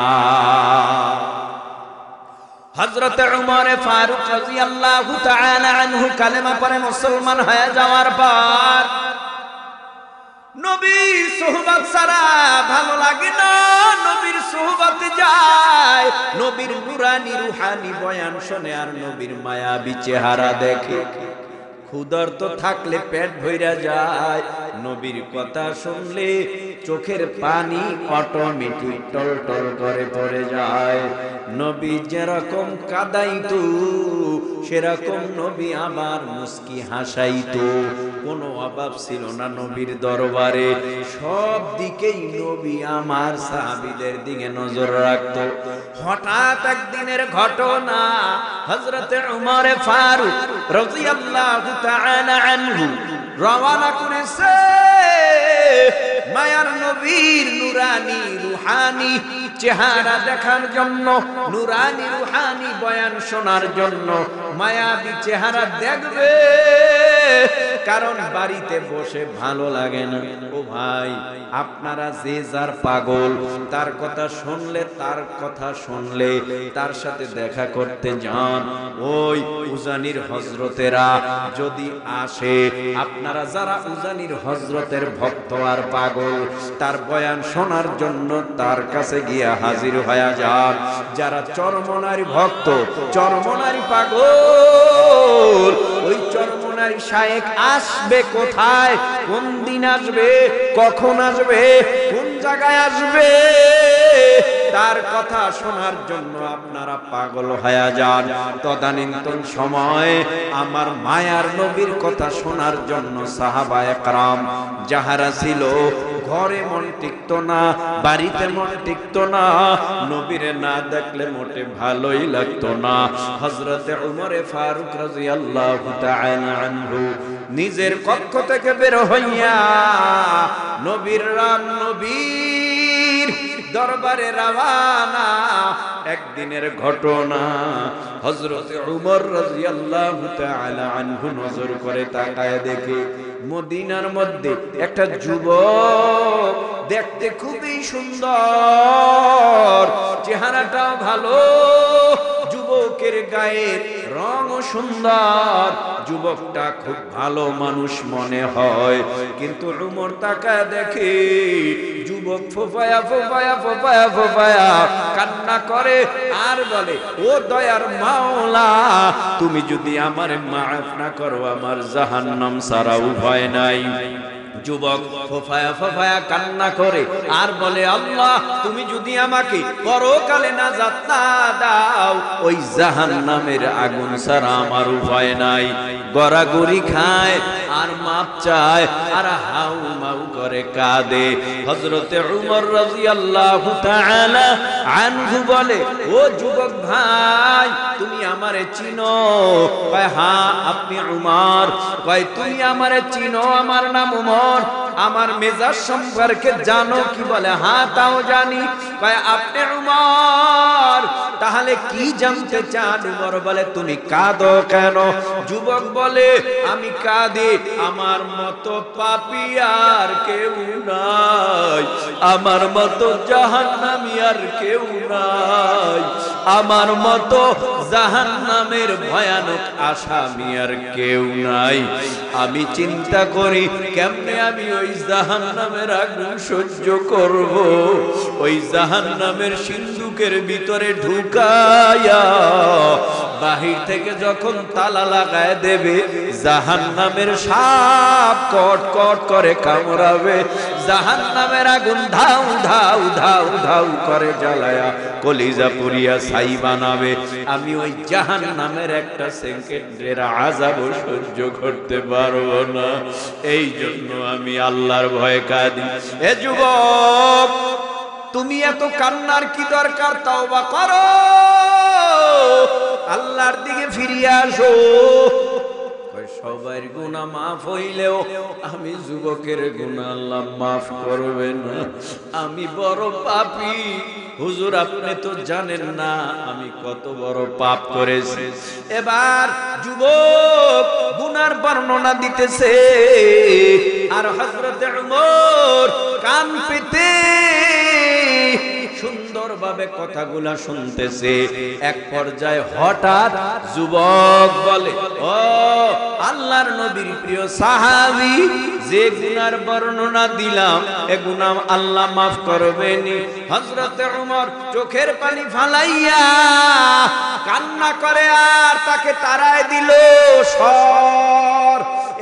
হযরতে উমর ফারুক রাদিয়াল্লাহু তাআলা আনহু কালেমা পড়ে মুসলমান হয়ে যাওয়ার পর নবীর সুহবত ছাড়া ভালো লাগে না, নবীর সুহবতে যায়, নবীর নুরানি রুহানি বয়ান শুনে আর নবীর মায়াবী চেহারা দেখে ক্ষুধার্ত থাকলে পেট ভইরা যায়, নবীর কথা শুনলে চোখের পানি অটোমেটিক টলটল করে পড়ে যায়। নবী যেরকম কাঁদাইতো সেরকম নবী আবার মুস্কি হাসাইতো, কোনো অভাব ছিল না নবীর দরবারে, সব দিকেই নবী আমার সাহাবীদের দিকে নজর রাখতো। হঠাৎ একদিনের ঘটনা, হযরতে উমর ফারুক রাদিয়াল্লাহু তাআলা আনহু রওনা করেছে মায়ার নবীর নুরানি রুহানি চেহারা দেখার জন্য, নুরানি রুহানি বয়ান শোনার জন্য, মায়াবী চেহারা দেখবে, কারণ বাড়িতে বসে ভালো লাগে না। ও ভাই, আপনারা যে যার পাগল, তার কথা শুনলে তার সাথে দেখা করতে যান। ওই উজানির হযরতেরা যদি আসে, আপনারা যারা উজানির হযরতের ভক্ত আর পাগল, তার বয়ান শোনার জন্য তার কাছে গিয়ে হাজির হয়ে যান। যারা চরমনারী ভক্ত, চরমনারী পাগল, ওই চরমনারী শায়েখ আসবে কোথায়, কোন দিন আসবে, কখন আসবে, কোন জায়গায় আসবে, তার কথা শোনার জন্য আপনারা পাগল হয়ে যান। তদানীন্তন সময় আমার মায়ার নবীর কথা শোনার জন্য সাহাবায়ে কেরাম যাহারা ছিল, ঘরে মন টিকতো না, বাড়িতে মন টিকতো না, নবীরে না দেখলে মোটে ভালোই লাগতো না। হযরতে উমর ফারুক রাদিয়াল্লাহু তাআলা আনহু নিজের কক্ষ থেকে বের হইয়া নবীর দরবারে রওয়ানা। একদিনের ঘটনা, হযরতে উমর রাদিয়াল্লাহু তাআলা আনহু নজর করে তাকায় দেখে মদিনার মধ্যে একটা যুবক, দেখতে খুবই সুন্দর, চেহারাটাও ভালো, যুবকের গায়ের রঙও সুন্দর, যুবকটা খুব ভালো মানুষ মনে হয়। কিন্তু উমর তাকায় দেখে যুবক ফোফায়া ফোফায়া ফোফায়া ফোফায়া কান্না করে আর বলে, ও দয়ার মাওলা, তুমি যদি আমারে মাফ না করো আমার জাহান্নাম ছাড়া উপায় নাই। যুবক ফোফায়া ফোফায়া কান্না করে আর বলে, আল্লাহ, তুমি যদি আমাকে পরকালে নাজাত না দাও, ওই জাহান্নামের আগুন ছাড়া আমার উপায় নাই। গড়াগড়ি খায় আর মাপ চায় আর হাউ মাউ করে কাঁদে। হযরতে উমর রাদিয়াল্লাহু তাআলা আনহু বলে, ও যুবক ভাই, তুমি আমারে চিনো? কয়, হ্যাঁ, আপনি উমর। কয়, তুমি আমারে চিনো? আমার নাম উমর। আমার মেজাজ সম্পর্কে জানো কি? বলে, হ্যাঁ, তাও জানি। কয়, আপনি উমর, তাহলে কি জানতে চান? উমর বলে, তুমি কাঁদো কেন? যুবক বলে, আমি কাঁদি, আমার মতো পাপী আর কেউ নাই, আমার মতো জাহান্নামী আর কেউ নাই, আমার মতো জাহান্নামের ভয়ানক আসামি আর কেউ নাই। আমি চিন্তা করি কেমনে আমি ওই জাহান্নামের আগুন সহ্য করব। ওই জাহান্নামের সিন্ধুকের ভিতরে ঢুকায়া বাহির থেকে যখন তালা লাগায় দেবে, জাহান্নামের সাপ কট কট করে কামড়াবে, জাহান্নামের আগুন ধাউ ধাউ ধাউ ধাউ করে জ্বালায়া কলিজা পুরিয়া ছাই বানাবে। আমি ওই জাহান্নামের একটা সেকেন্ডের আযাব সহ্য করতে পারবো না। এই জন্য আমি আল্লাহর ভয়ে কাঁদি। এ যুবক, তুমি এত কান্নার কি দরকার? তাওবা করো, আল্লাহর দিকে ফিরিয়ে আসো। সবার গুনাহ মাফ হইলেও আমি যুবকের গুনাহ আল্লাহ মাফ করবে না। আমি বড় পাপী হুজুর, আপনি তো জানেন না আমি কত বড় পাপ করেছি। এবার যুবক গুনার বর্ণনা দিতেছে আর হযরতে উমর কান পেতে সুন্দরভাবে কথাগুলা শুনতেছে। এক পর্যায়ে হঠাৎ যুবক বলে, ও আল্লাহর নবীর প্রিয় সাহাবী, যে গুনার বর্ণনা দিলাম এ গুনাহ আল্লাহ মাফ করবেনি। হযরতে ওমর চোখের পানি ফালাইয়া কান্না করে আর তাকে তাড়ায় দিল। সর,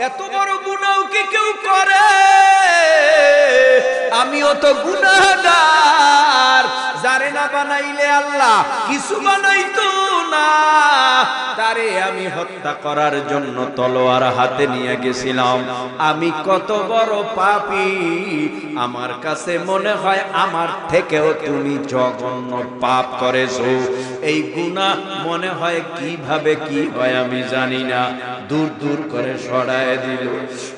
এত বড় গুনাহ কি কেউ করে? আমিও তো গুনাহগার, যারে না বানাইলে আল্লাহ কিছু বানাইতো না। তারে আমি হত্যা করার জন্য তলোয়ার হাতে নিয়ে গেছিলাম। আমি কত বড় পাপী, আমার কাছে মনে হয় আমার থেকেও তুমি জঘন্য পাপ করেছো। এই গুনাহ মনে হয় কিভাবে কি হয় আমি জানি না, দূর দূর করে সরায় দিল।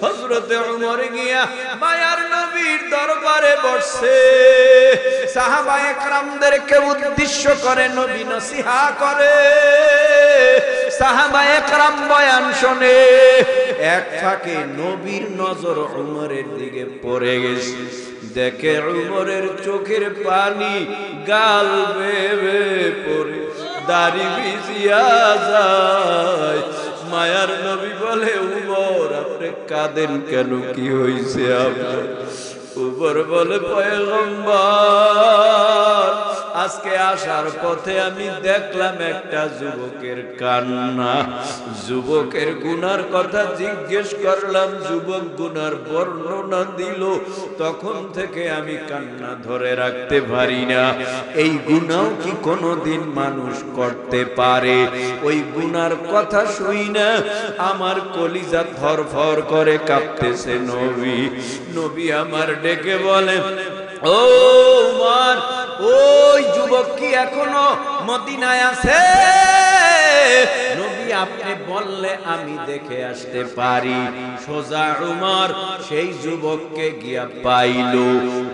হযরতে ওমর গিয়া মায়ার নবীর দরবারে বসে সাহাবায়ে কেরামদেরকে উদ্দেশ্য করে নবী নসিহত করে। সাহাবায়ে কেরাম বয়ান শুনে। এক ফাঁকে নবীর নজর ওমরের দিকে পড়ে গেছে। দেখে ওমরের চোখের পানি গাল বেয়ে পড়ে, দাড়ি ভিজিয়া যায়। মায়ার নবী বলে, ওমর আপনি কাঁদেন কেন, কি হইছে আপনার? ওমর বলে, পয়গম্বর আজকে আসার পথে আমি দেখলাম একটা যুবকের কান্না। যুবকের গুনার কথা জিজ্ঞেস করলাম, যুবক গুনার বর্ণনা দিল। তখন থেকে আমি কান্না ধরে রাখতে পারি না। এই গুনাহ কি কোনোদিন মানুষ করতে পারে? ওই গুনার কথা শুই না আমার কলিজা থরথর করে কাঁপতেছে। নবী আমার ডেকে বলে, ও উমর, ওই যুবক কি এখনো মদিনায় আছে? নবী আপনি বললে আমি দেখে আসতে পারি। সোজা উমর সেই যুবককে গিয়া পাইল।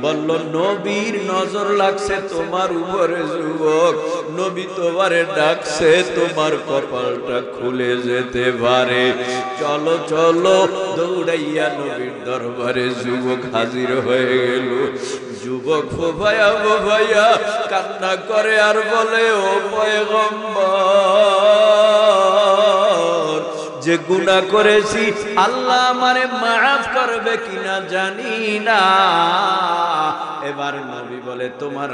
বলল, নবীর নজর লাগছে তোমার উপরে যুবক, নবী তোমারে ডাকছে, তোমার কপালটা খুলে যেতে পারে। চলো চলো, দৌড়াইয়া নবীর দরবারে যুবক হাজির হয়ে গেল। যুবক ফোফায়া কান্না করে আর বলে, ও পয়গম্বর, যে গুনাহ করেছি আল্লাহ আমারে মাফ করবে কিনা জানি না। এবার নবী বলে, তোমার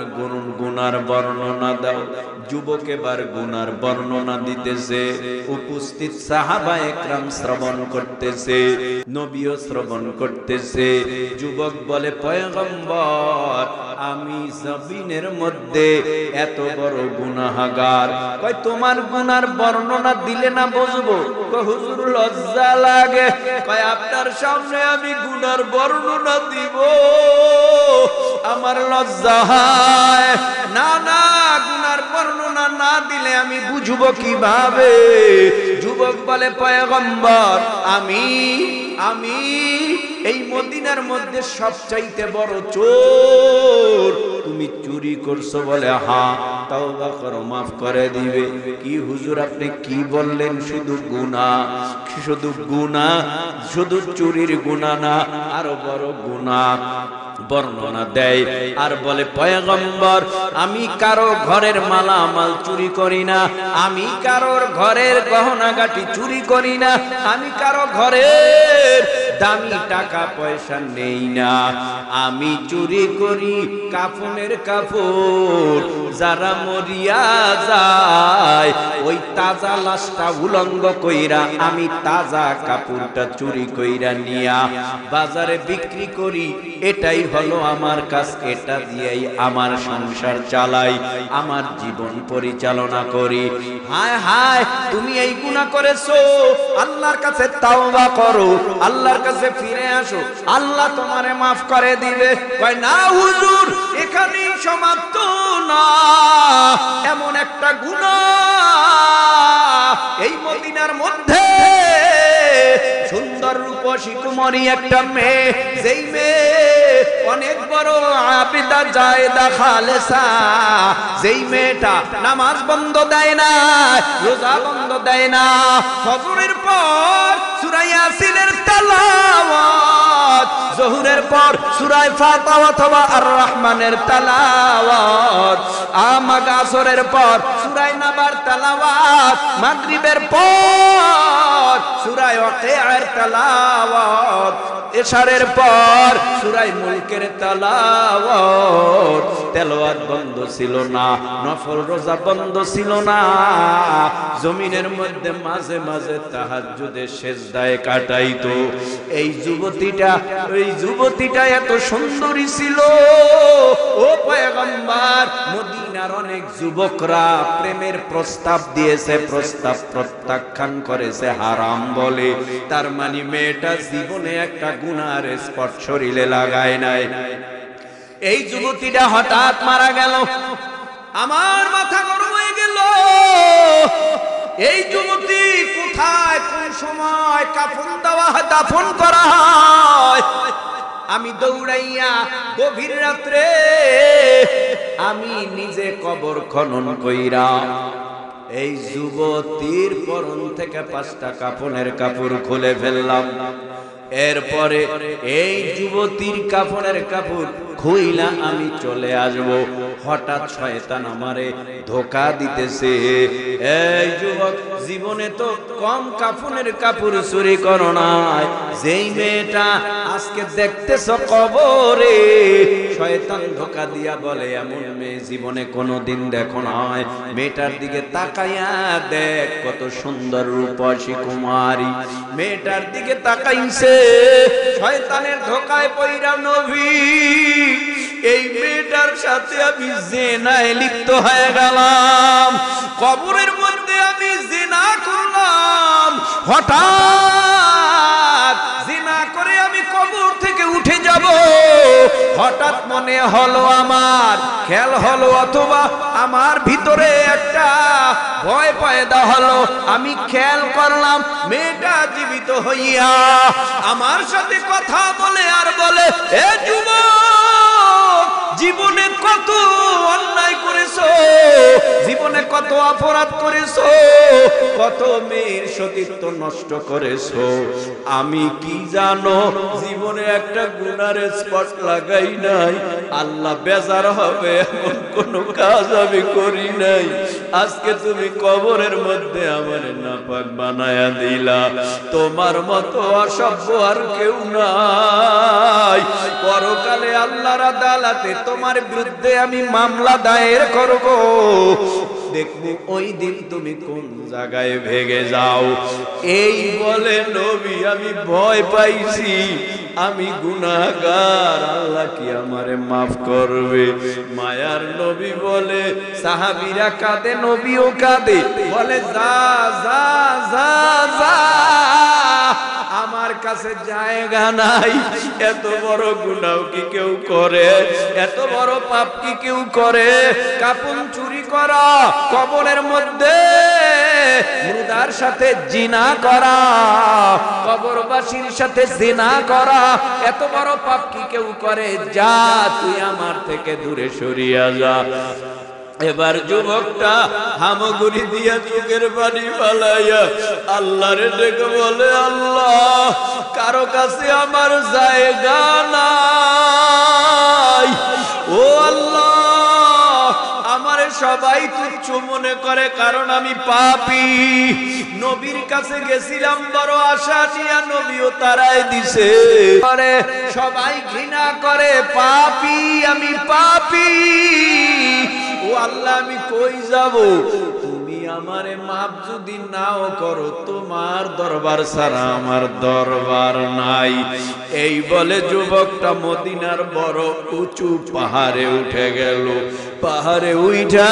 গুনার বর্ণনা দাও। যুবক এবার গুনার বর্ণনা দিতেছে। উপস্থিত সাহাবায়ে কেরাম শ্রবণ করতেছে, নবীও শ্রবণ করতেছে। যুবক বলে, পয়গম্বর আমি জমিনের মধ্যে এত বড় গুনাহগার, কই তোমার গুনার বর্ণনা দিলে না বুঝবো? কই হুজুর লজ্জা লাগে, কই আপনার সামনে আমি গুনার বর্ণনা দিব? আমার লজ্জা হয়। না না, গুনার বর্ণনা না দিলে আমি বুঝবো কিভাবে? যুবক বলে, পয়গম্বর আমি এই মদিনার মধ্যে সবচাইতে বড় চোর। তুমি চুরি করছো? বলে, হ্যাঁ। তওবা করো, মাফ করে দিবে। কি হুজুর আপনি কি বললেন? শুধু গুনাহ, শুধু গুনাহ, শুধু চুরির গুনাহ না, আরো বড় গুনাহ বর্ণনা দেয়। আর বলে, পয়গম্বর আমি কারো ঘরের মালামাল চুরি করি না, আমি কারোর ঘরের গহনাগাটি চুরি করি না, আমি কারো ঘরের দামি টাকা পয়সা নেই না। আমি চুরি করি কাফনের কাপড়। যারা মরিয়া যায় ওই তাজা লাশটা উলঙ্গ কইরা আমি তাজা কাপড়টা চুরি কইরা নিয়া বাজারে বিক্রি করি। এটাই হলো আমার কাজ, এটা দিয়েই আমার সংসার চালাই, আমার জীবন পরিচালনা করি। হায় হায়, তুমি এই গুনাহ করেছো, আল্লাহর কাছে তাওবা করো, আল্লাহর কাছে ফিরে আসো, আল্লাহ তোমারে মাফ করে দিবে। কয়, না হুজুর, এখানেই সমাপ্ত না, এমন একটা গুনাহ এই মদিনার মধ্যে সুন্দর রূপসী কুমারী একটা মেয়ে, যেই মেয়ে অনেক বড় আবিদা জায়েদা খালেসা, যেই মেয়েটা নামাজ বন্ধ দেয় না, রোজা বন্ধ দেয় না, ফজরের পর সূরা ইয়াসিনের তেলাওয়াত তেলাওয়াত, যোহরের পর সূরা ফাতিহা অথবা আর রহমানের তেলাওয়াত, আসরের পর সূরা নাবার তেলাওয়াত, মাগরিবের পর সূরা ওয়াকিয়ার তেলাওয়াত, এশারের পর সূরা মুলকের তেলাওয়াত। তেলাওয়াত বন্ধ ছিল না, নফল রোজা বন্ধ ছিল না। জমিনের মধ্যে মাঝে মাঝে তাহাজ্জুদে সেজদায় কাটাইতো। এই যুবতীটা এত সুন্দরী ছিল। ও পয়গম্বর, মদিনার অনেক যুবকরা প্রেমের প্রস্তাব দিয়েছে, প্রস্তাব প্রত্যাখ্যান করেছে হারাম বলে। তার মানে মেয়েটা জীবনে একটা গুনার স্পট শরীরে লাগায় নাই। এই যুবতীটা হঠাৎ মারা গেল, আমার মাথা গরম হয়ে গেল। এই যুবতী কোথায়, কোন সময় কাফন দেওয়া হয়, দাফন করা হয়? আমি দৌড়াইয়া গভীর রাত্রে আমি নিজে কবর খনন কইরা এই যুবতীর পরন থেকে 5টা কাফনের কাপড় খুলে ফেললাম। এরপরে এই যুবতীর কাফনের কাপড় খুইলা আমি চলে আসব। হঠাৎ শয়তান আমারে ধোঁকা দিতেছে। এই যুবক, জীবনে তো কম কাফনের কাপড় চুরি করো নাই। যেই মেয়েটা আজকে দেখতেছ কবরে, শয়তান ধোঁকা দিয়া বলে এমন মেয়ে জীবনে কোনোদিন দেখো নাই। মেয়েটার দিকে তাকাইয়া দেখ, কত সুন্দর রূপসী কুমারী। মেয়েটার দিকে তাকাইছে, শয়তানের ধোঁকায় পইরা নবী এই মেয়েটার সাথে আমি জিনায় লিপ্ত হয়ে গেলাম। কবরের মধ্যে আমি জিনা করলাম। হঠাৎ জিনা করে আমি কবর থেকে উঠে যাব। হঠাৎ মনে হলো, আমার খেয়াল হলো, অথবা আমার ভিতরে একটা ভয় পয়দা হলো। আমি খেয়াল করলাম মেয়েটা জীবিত হইয়া আমার সাথে কথা বলে আর বলে, এ যুবক, জীবনে কত অন্যায় করেছো, জীবনে কত অপরাধ করেছো, কত মেয়ের সতীত্ব নষ্ট করেছো। আমি কি জানো, জীবনে একটা গুনার স্পট লাগাই নাই। আল্লাহ বেজার হবে এমন কোন কাজ আমি করি নাই। আজকে তুমি কবরের মধ্যে আমার নাপাক বানায়া দিলা। তোমার মতো অসভ্য আর কেউ নাই। পরকালে আল্লাহর আদালতে তোমার বিরুদ্ধে আমি মামলা দায়ের করব। দেখবো ওই দিন তুমি কোন জায়গায় ভেগে যাও। এই বলে নবী, আমি ভয় পাইছি, আমি গুনাহগার, আল্লাহ কি আমারে মাফ করবে? মায়ার নবী বলে, সাহাবীরা কাঁদে, নবীও কাঁদে, বলে যা যা যা যা, আমার কাছে জায়গা নাই। এত বড় গুনাহ কি কেউ করে? এত বড় পাপ কি কেউ করে? কাফন চুরি করা, কবরের মধ্যে মুর্দার সাথে জিনা করা, কবরবাসীর সাথে জিনা করা, এত বড় পাপ কি কেউ করে? যা, তুই আমার থেকে দূরে সরিয়া যা। এবার যুবকটা হামাগুড়ি দিয়া চোখের পানি ফালাইয়া আল্লাহরে ডেকে বলে, আল্লাহ, কারো কাছে আমার জায়গা নাই। ও আল্লাহ, আমারে সবাই তুচ্ছ মনে করে, কারণ আমি পাপী। নবীর কাছে গেছিলাম বড় আশা নিয়া, নবীও তারাই দিছে। সবাই ঘৃণা করে, পাপী, আমি পাপী। ও আল্লাহ, আমি কই যাব? তুমি আমারে মাপ যদি নাও করো, তোমার দরবার ছাড়া আমার দরবার নাই। এই বলে যুবকটা মদিনার বড় উঁচু পাহাড়ে উঠে গেল। পাহাড়ে উঠা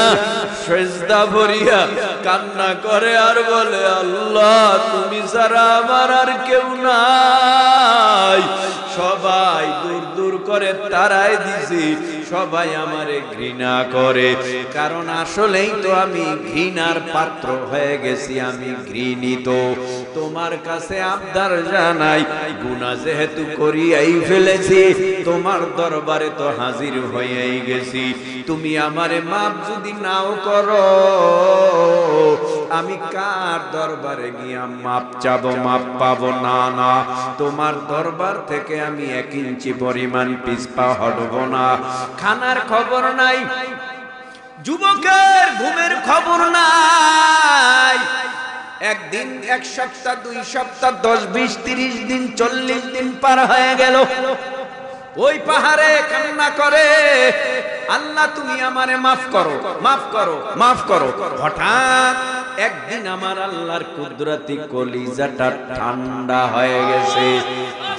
সেজদা ভরিয়া কান্না করে আর বলে, আল্লাহ, তুমি ছাড়া আমার আর কেউ নাই। সবাই দূর দূর করে তারাই দিছি, সবাই আমারে ঘৃণা করে, কারণ আসলেই তো আমি ঘৃণার পাত্র হয়ে গেছি, আমি ঘৃণিত। তোমার কাছে আবদার জানাই, গুনাহ যেহেতু করিয়াই ফেলেছি, তোমার দরবারে তো হাজির হয়েই গেছি। তুমি আমারে মাফ যদি নাও করো, আমি কার দরবারে গিয়া মাপ চাবো? মাপ পাবো না। না, তোমার দরবার থেকে আমি 1 ইঞ্চি পরিমাণ পিছপা হটব না। খানার খবর নাই, যুবকের ঘুমের খবর নাই। একদিন, 1 সপ্তাহ, 2 সপ্তাহ, 10, 20, 30 দিন, 40 দিন পার হয়ে গেল। ওই পাহাড়ে কান্না করে, আল্লাহ তুমি আমারে মাফ করো, মাফ করো, মাফ করো। হঠাৎ একদিন আমার আল্লাহর কুদরতি কলিজাটা ঠান্ডা হয়ে গেছে।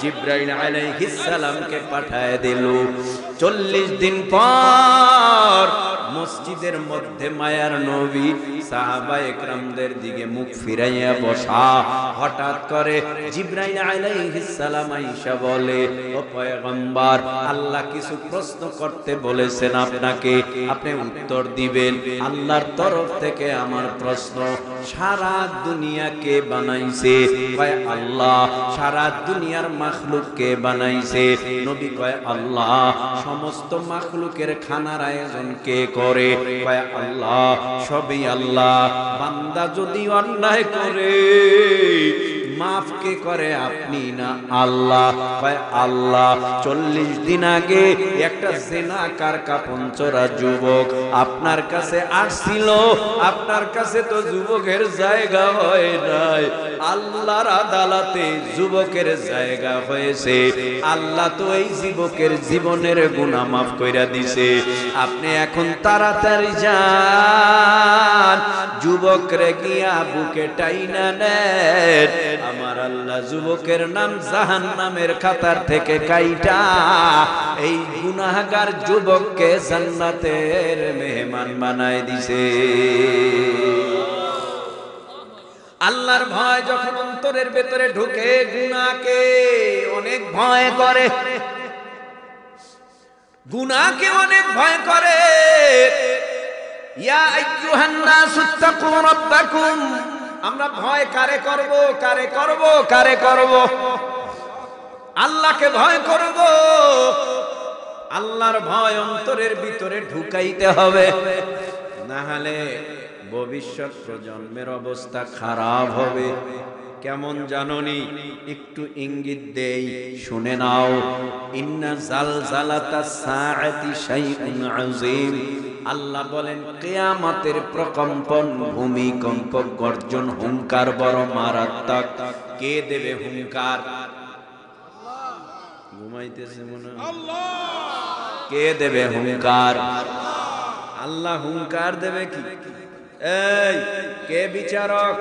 জিবরাইল আলাইহিস সালামকে পাঠায় দিল। 40 দিন পর মসজিদের মধ্যে মায়ার নবী সাহাবায়ে কেরামদের দিকে মুখ ফিরাইয়া বসা। হঠাৎ করে জিবরাইল আলাইহিস সালাম আয়েশা বলে, ও পয়গম্বর, আল্লাহ কিছু প্রশ্ন করতে বলেছেন আপনাকে, আপনি উত্তর দিবেন। আল্লাহর তরফ থেকে আমার প্রশ্ন, সারা দুনিয়া কে বানাইছে? কয় আল্লাহ। সারা দুনিয়ার মাখলুক কে বানাইছে? নবী কয় আল্লাহ। সমস্ত মাখলুকের খানার আয়োজন কে করে? কয় আল্লাহ। সবই আল্লাহ। বান্দা যদি অন্যায় করে, মাফ কে করে? আপনি না আল্লাহ? কয় আল্লাহ। 40 দিন আগে একটা জিনাকার কাপনচোরা যুবক আপনার কাছে আসছিল, আপনার কাছে তো যুবকের জায়গা হয় নাই, আল্লাহর আদালতে যুবকের জায়গা হয়েছে। আল্লাহ তো এই যুবকের জীবনের গুনাহ মাফ কইরা দিছে। আপনি এখন তাড়াতাড়ি যান, যুবকরে গিয়া বুকে টাইনা নেন। আমার আল্লাহ যুবকের নাম জাহান্নামের খাতার থেকে কাইটা এই গুনাহগার যুবককে জান্নাতের মেহমান বানায় দিছে। আল্লাহর ভয় যখন অন্তরের ভেতরে ঢুকে, গুনাহকে অনেক ভয় করে, গুনাহকে অনেক ভয় করে। ইয়া আইয়ুহান নাসুত্তাকু রাব্বাকুম, আমরা ভয় কারে করব? কারে করব? কারে করব? আল্লাহকে ভয় করব। আল্লাহর ভয় অন্তরের ভিতরে ঢুকাইতে হবে, না হলে ভবিষ্যৎ প্রজন্মের অবস্থা খারাপ হবে। কেমন জাননি? একটু ইঙ্গিত দেই, শুনে নাও। ইন্না জালজালাতাস সাআতি শাইউন আযীম। আল্লাহ বলেন কিয়ামতের প্রকম্পন, ভূমিকম্প, গর্জন, হুঙ্কার বড় মারাত্মক। কে দেবে হুঙ্কার? ঘুমাইতেছে মনে হয়। কে দেবে হুঙ্কার? আল্লাহ হুঙ্কার দেবে কি? এই কে বিচারক?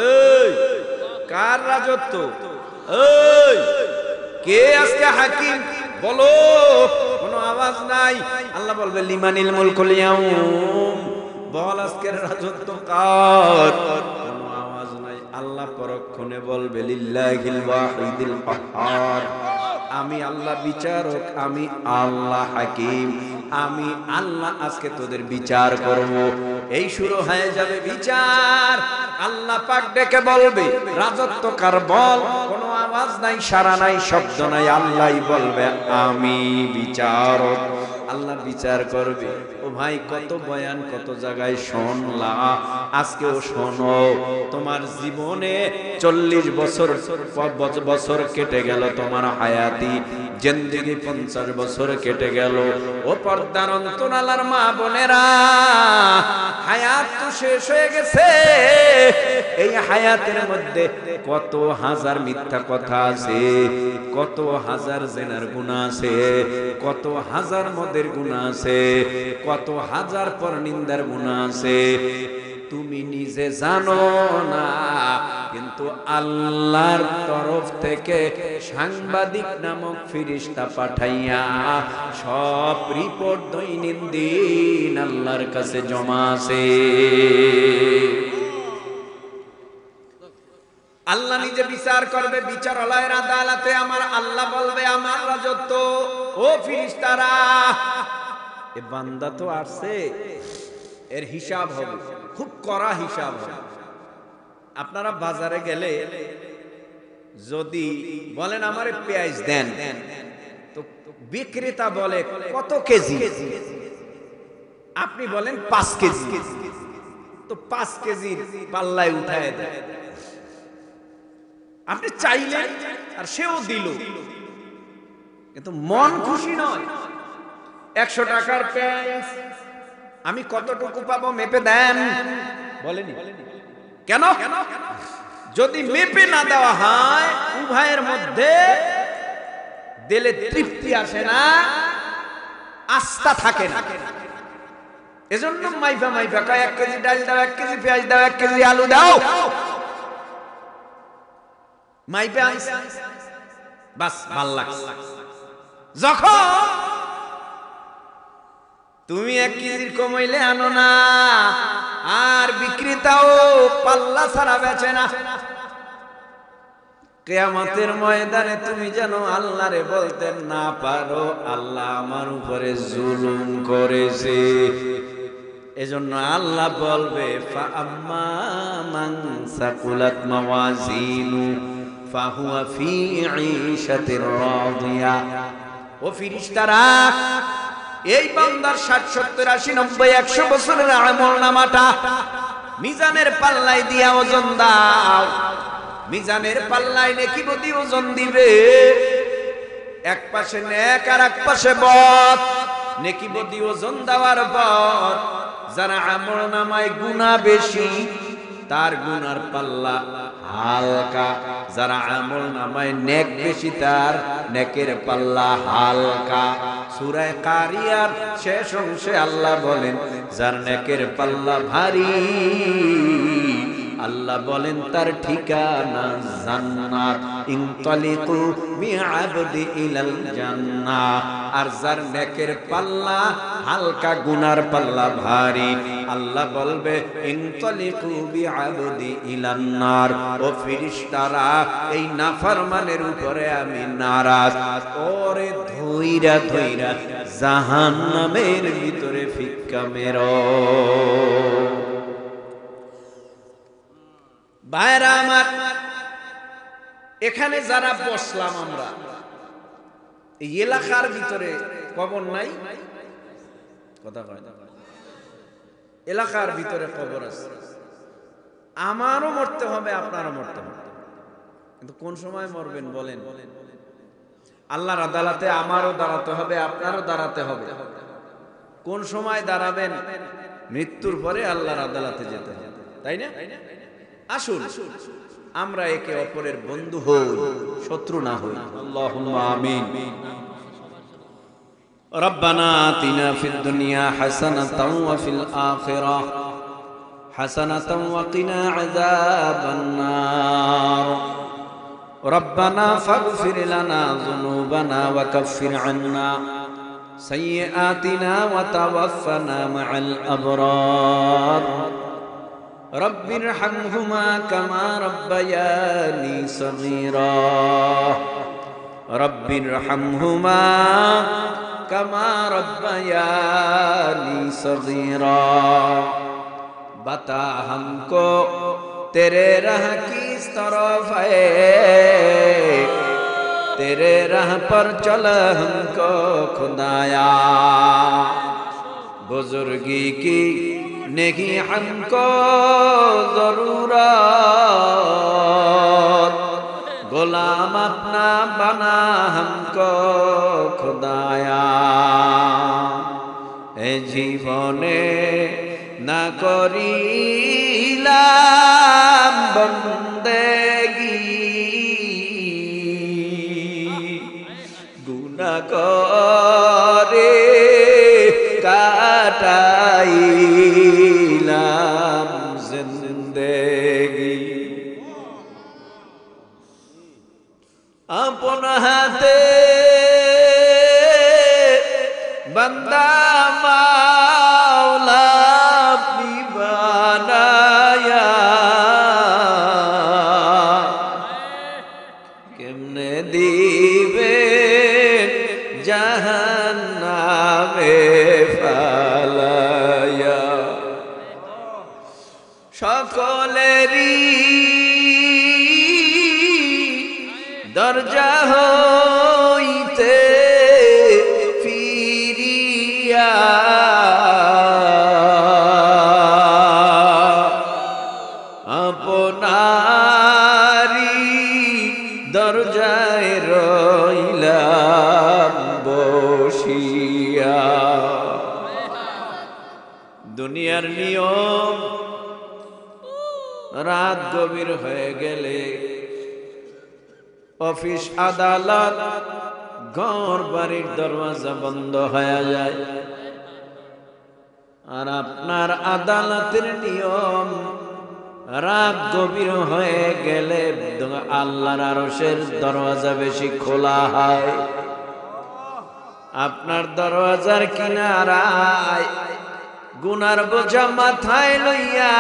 এই কার রাজত্ব? এই কে আজকে হাকিম? বলো। কোনো আওয়াজ নাই। আল্লাহ বলবে লিমানিল মুলকুল ইয়াউম, বল আজকের রাজত্ব কার? কোনো আওয়াজ নাই। আল্লাহ পরক্ষণে বলবে লিল্লাহিল ওয়াহিদিল কাহ্হার, আমি আল্লাহ বিচারক, আমি আল্লাহ হাকিম, আমি আল্লাহ আজকে তোদের বিচার করব। এই শুরু হয়ে যাবে বিচার। আল্লাহ পাক ডেকে বলবে রাজত্ব কার? বল। কোনো আওয়াজ নাই, সাড়া নাই, শব্দ নাই। আল্লাহই বলবে আমি বিচারক। আল্লাহ বিচার করবে। ও ভাই, কত বয়ান কত জায়গায় শুনলা, আজকেও শোনো। তোমার জীবনে 40 বছর কেটে গেল, তোমার হায়াতি জিন্দেগি 50 বছর কেটে গেল। ও পর্দার অন্তরালার মা বোনেরা, হায়াত তো শেষ হয়ে গেছে। এই হায়াতের মধ্যে কত হাজার মিথ্যা কথা আছে, কত হাজার জেনার গুনাহ আছে, কত হাজার মদের গুনাহ আছে, কত হাজার পরনিন্দার গুনাহ আছে। তুমি নিজে জানো না, কিন্তু আল্লাহর তরফ থেকে সাংবাদিক নামক ফেরেশতা পাঠাইয়া সব রিপোর্ট দৈনন্দিন আল্লাহর কাছে জমা আছে। আল্লাহ নিজে বিচার করবে, বিচারালয়ের আদালতে আমার আল্লাহ বলবে আমার রাজত্ব। ও ফেরেশতারা, এ বান্দা তো আসছে, এর হিসাব হবে, খুব কড়া হিসাব হবে। আপনারা বাজারে গেলে যদি বলেন আমারে পেঁয়াজ দেন, তো বিক্রেতা বলে কত কেজি, আপনি বলেন 5 কেজি, তো 5 কেজির পাল্লায় উঠায় দেয়। আপনি চাইলেন আর সেও দিল, কিন্তু মন খুশি নয়। 100 টাকার পেঁয়াজ আমি কতটুকু পাবো মেপে দেন, বলেনি কেন? যদি মেপে না দেওয়া হয় উভয়ের মধ্যে দিলে তৃপ্তি আসে না, আস্থা থাকে না। এজন্য মাইফা মাইফা কয় 1 কেজি ডাল দাও, 1 কেজি পেঁয়াজ দাও, 1 কেজি আলু দাও, মাইফা বাস ভাল লাগছে। যখন তুমি 1 কেজির কমাইলে আনো না, আর বিক্রেতাও পাল্লা ছাড়া বেচে না, কিয়ামতের ময়দানে তুমি যেন আল্লাহরে বলতে না পারো আল্লাহ আমার উপরে জুলুম করেছে। এজন্য আল্লাহ বলবে ফাআম্মা মান সাকুলাত মাওয়াজিনু ফাহুয়া ফি ঈশাতির রাদিয়া। ও ফেরেশতারা, এই বান্দার 60 70 80 90 100 বছরের আমলনামাটা মিজানের পাল্লায় দিয়া ওজন দাও। মিজানের পাল্লায় নেকি বদি ওজন দিবে, এক পাশে নেক আর এক পাশে বদ। নেকি বদি ওজন দেওয়ার পর যারা আমলনামায় গুনাহ বেশি তার গুনার পাল্লা হালকা, যারা আমলনামায় নেক বেশি তার নেকের পাল্লা হালকা। সূরা কারিয়ার শেষ অংশে আল্লাহ বলেন যার নেকের পাল্লা ভারী আল্লাহ বলেন তার ঠিকানা জান্নাত। ইনতালিকু বিআবদি ইলাল জান্নাহ। আর যার নেকের পাল্লা হালকা গুনার পাল্লা ভারী আল্লাহ বলবে ইনতালিকু বিআবদি ইলান নার। ও ফেরেশতারা, এই নাফরমানের উপরে আমি নারাজ, ওরে ধইরা ধইরা জাহান্নামের ভিতরে ফিক্কা মেরো। ভাইরা আমার, এখানে যারা বসলাম আমরা, এই এলাকার ভিতরে কবর নাই, কথা কয় না, এলাকার ভিতরে কবর আছে। আমারও মরতে হবে, আপনারও মরতে হবে, কিন্তু কোন সময় মরবেন বলেন? আল্লাহর আদালতে আমারও দাঁড়াতে হবে, আপনারও দাঁড়াতে হবে। কোন সময় দাঁড়াবেন? মৃত্যুর পরে আল্লাহর আদালতে যেতে হবে, তাই না? আসুন আমরা একে অপরের বন্ধু হই, শত্রু না হই। আল্লাহুম্মা আমিন। রব্বানা আতিনা ফিদ দুনিয়া হাসানাতাও ওয়া ফিল আখিরাহ হাসানাতাও ওয়া কিনা আযাবান নার। রব্বানা ফাগফির লানা যুনুবানা ওয়া কাফির আন্না সাইয়্যাতিনা ওয়া তাওয়াফানা মা'আল আবরার। رب ارحمهما كما ربياني صغيرا رب ارحمهما كما ربياني صغيرا बता हमको तेरे राह किस तरफ है, तेरे राह पर चल हमको खुदाया। बुजुर्गी की नहीं हमको जरूरत, गुलाम अपना बना हमको खुदाया। ए जीवने ना करिलाम बंदेगी, गुनाह करे काटाइलाम जिंदगी। अपन हाथे बंदा माওলা बनाया, केमने दीवे জাহান্নামে ফালায়া। সকলেরই দরজা হইতে ফিরিয়া আপনারি দরজায় রইলাম বসিয়া। দুনিয়ার নিয়ম, রাত গভীর হয়ে গেলে অফিস আদালত ঘর বাড়ির দরওয়াজা বন্ধ হয়ে যায়। আর আপনার আদালতের নিয়ম, রাত গভীর হয়ে গেলে আল্লাহর আরশের দরওয়াজা বেশি খোলা হয়। আপনার দরওয়াজার কিনারায় গুনার বোঝা মাথায় লইয়া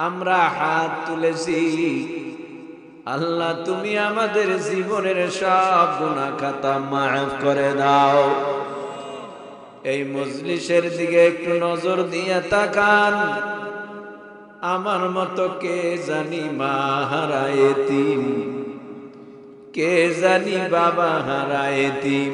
আমরা হাত তুলেছি। আল্লাহ, তুমি আমাদের জীবনের সব গুনাহ খাতা মাফ করে দাও। এই মজলিসের দিকে একটু নজর দিয়ে তাকান। আমার মতো কে জানি মা হারা এতিম, কে জানি বাবা হারা এতিম,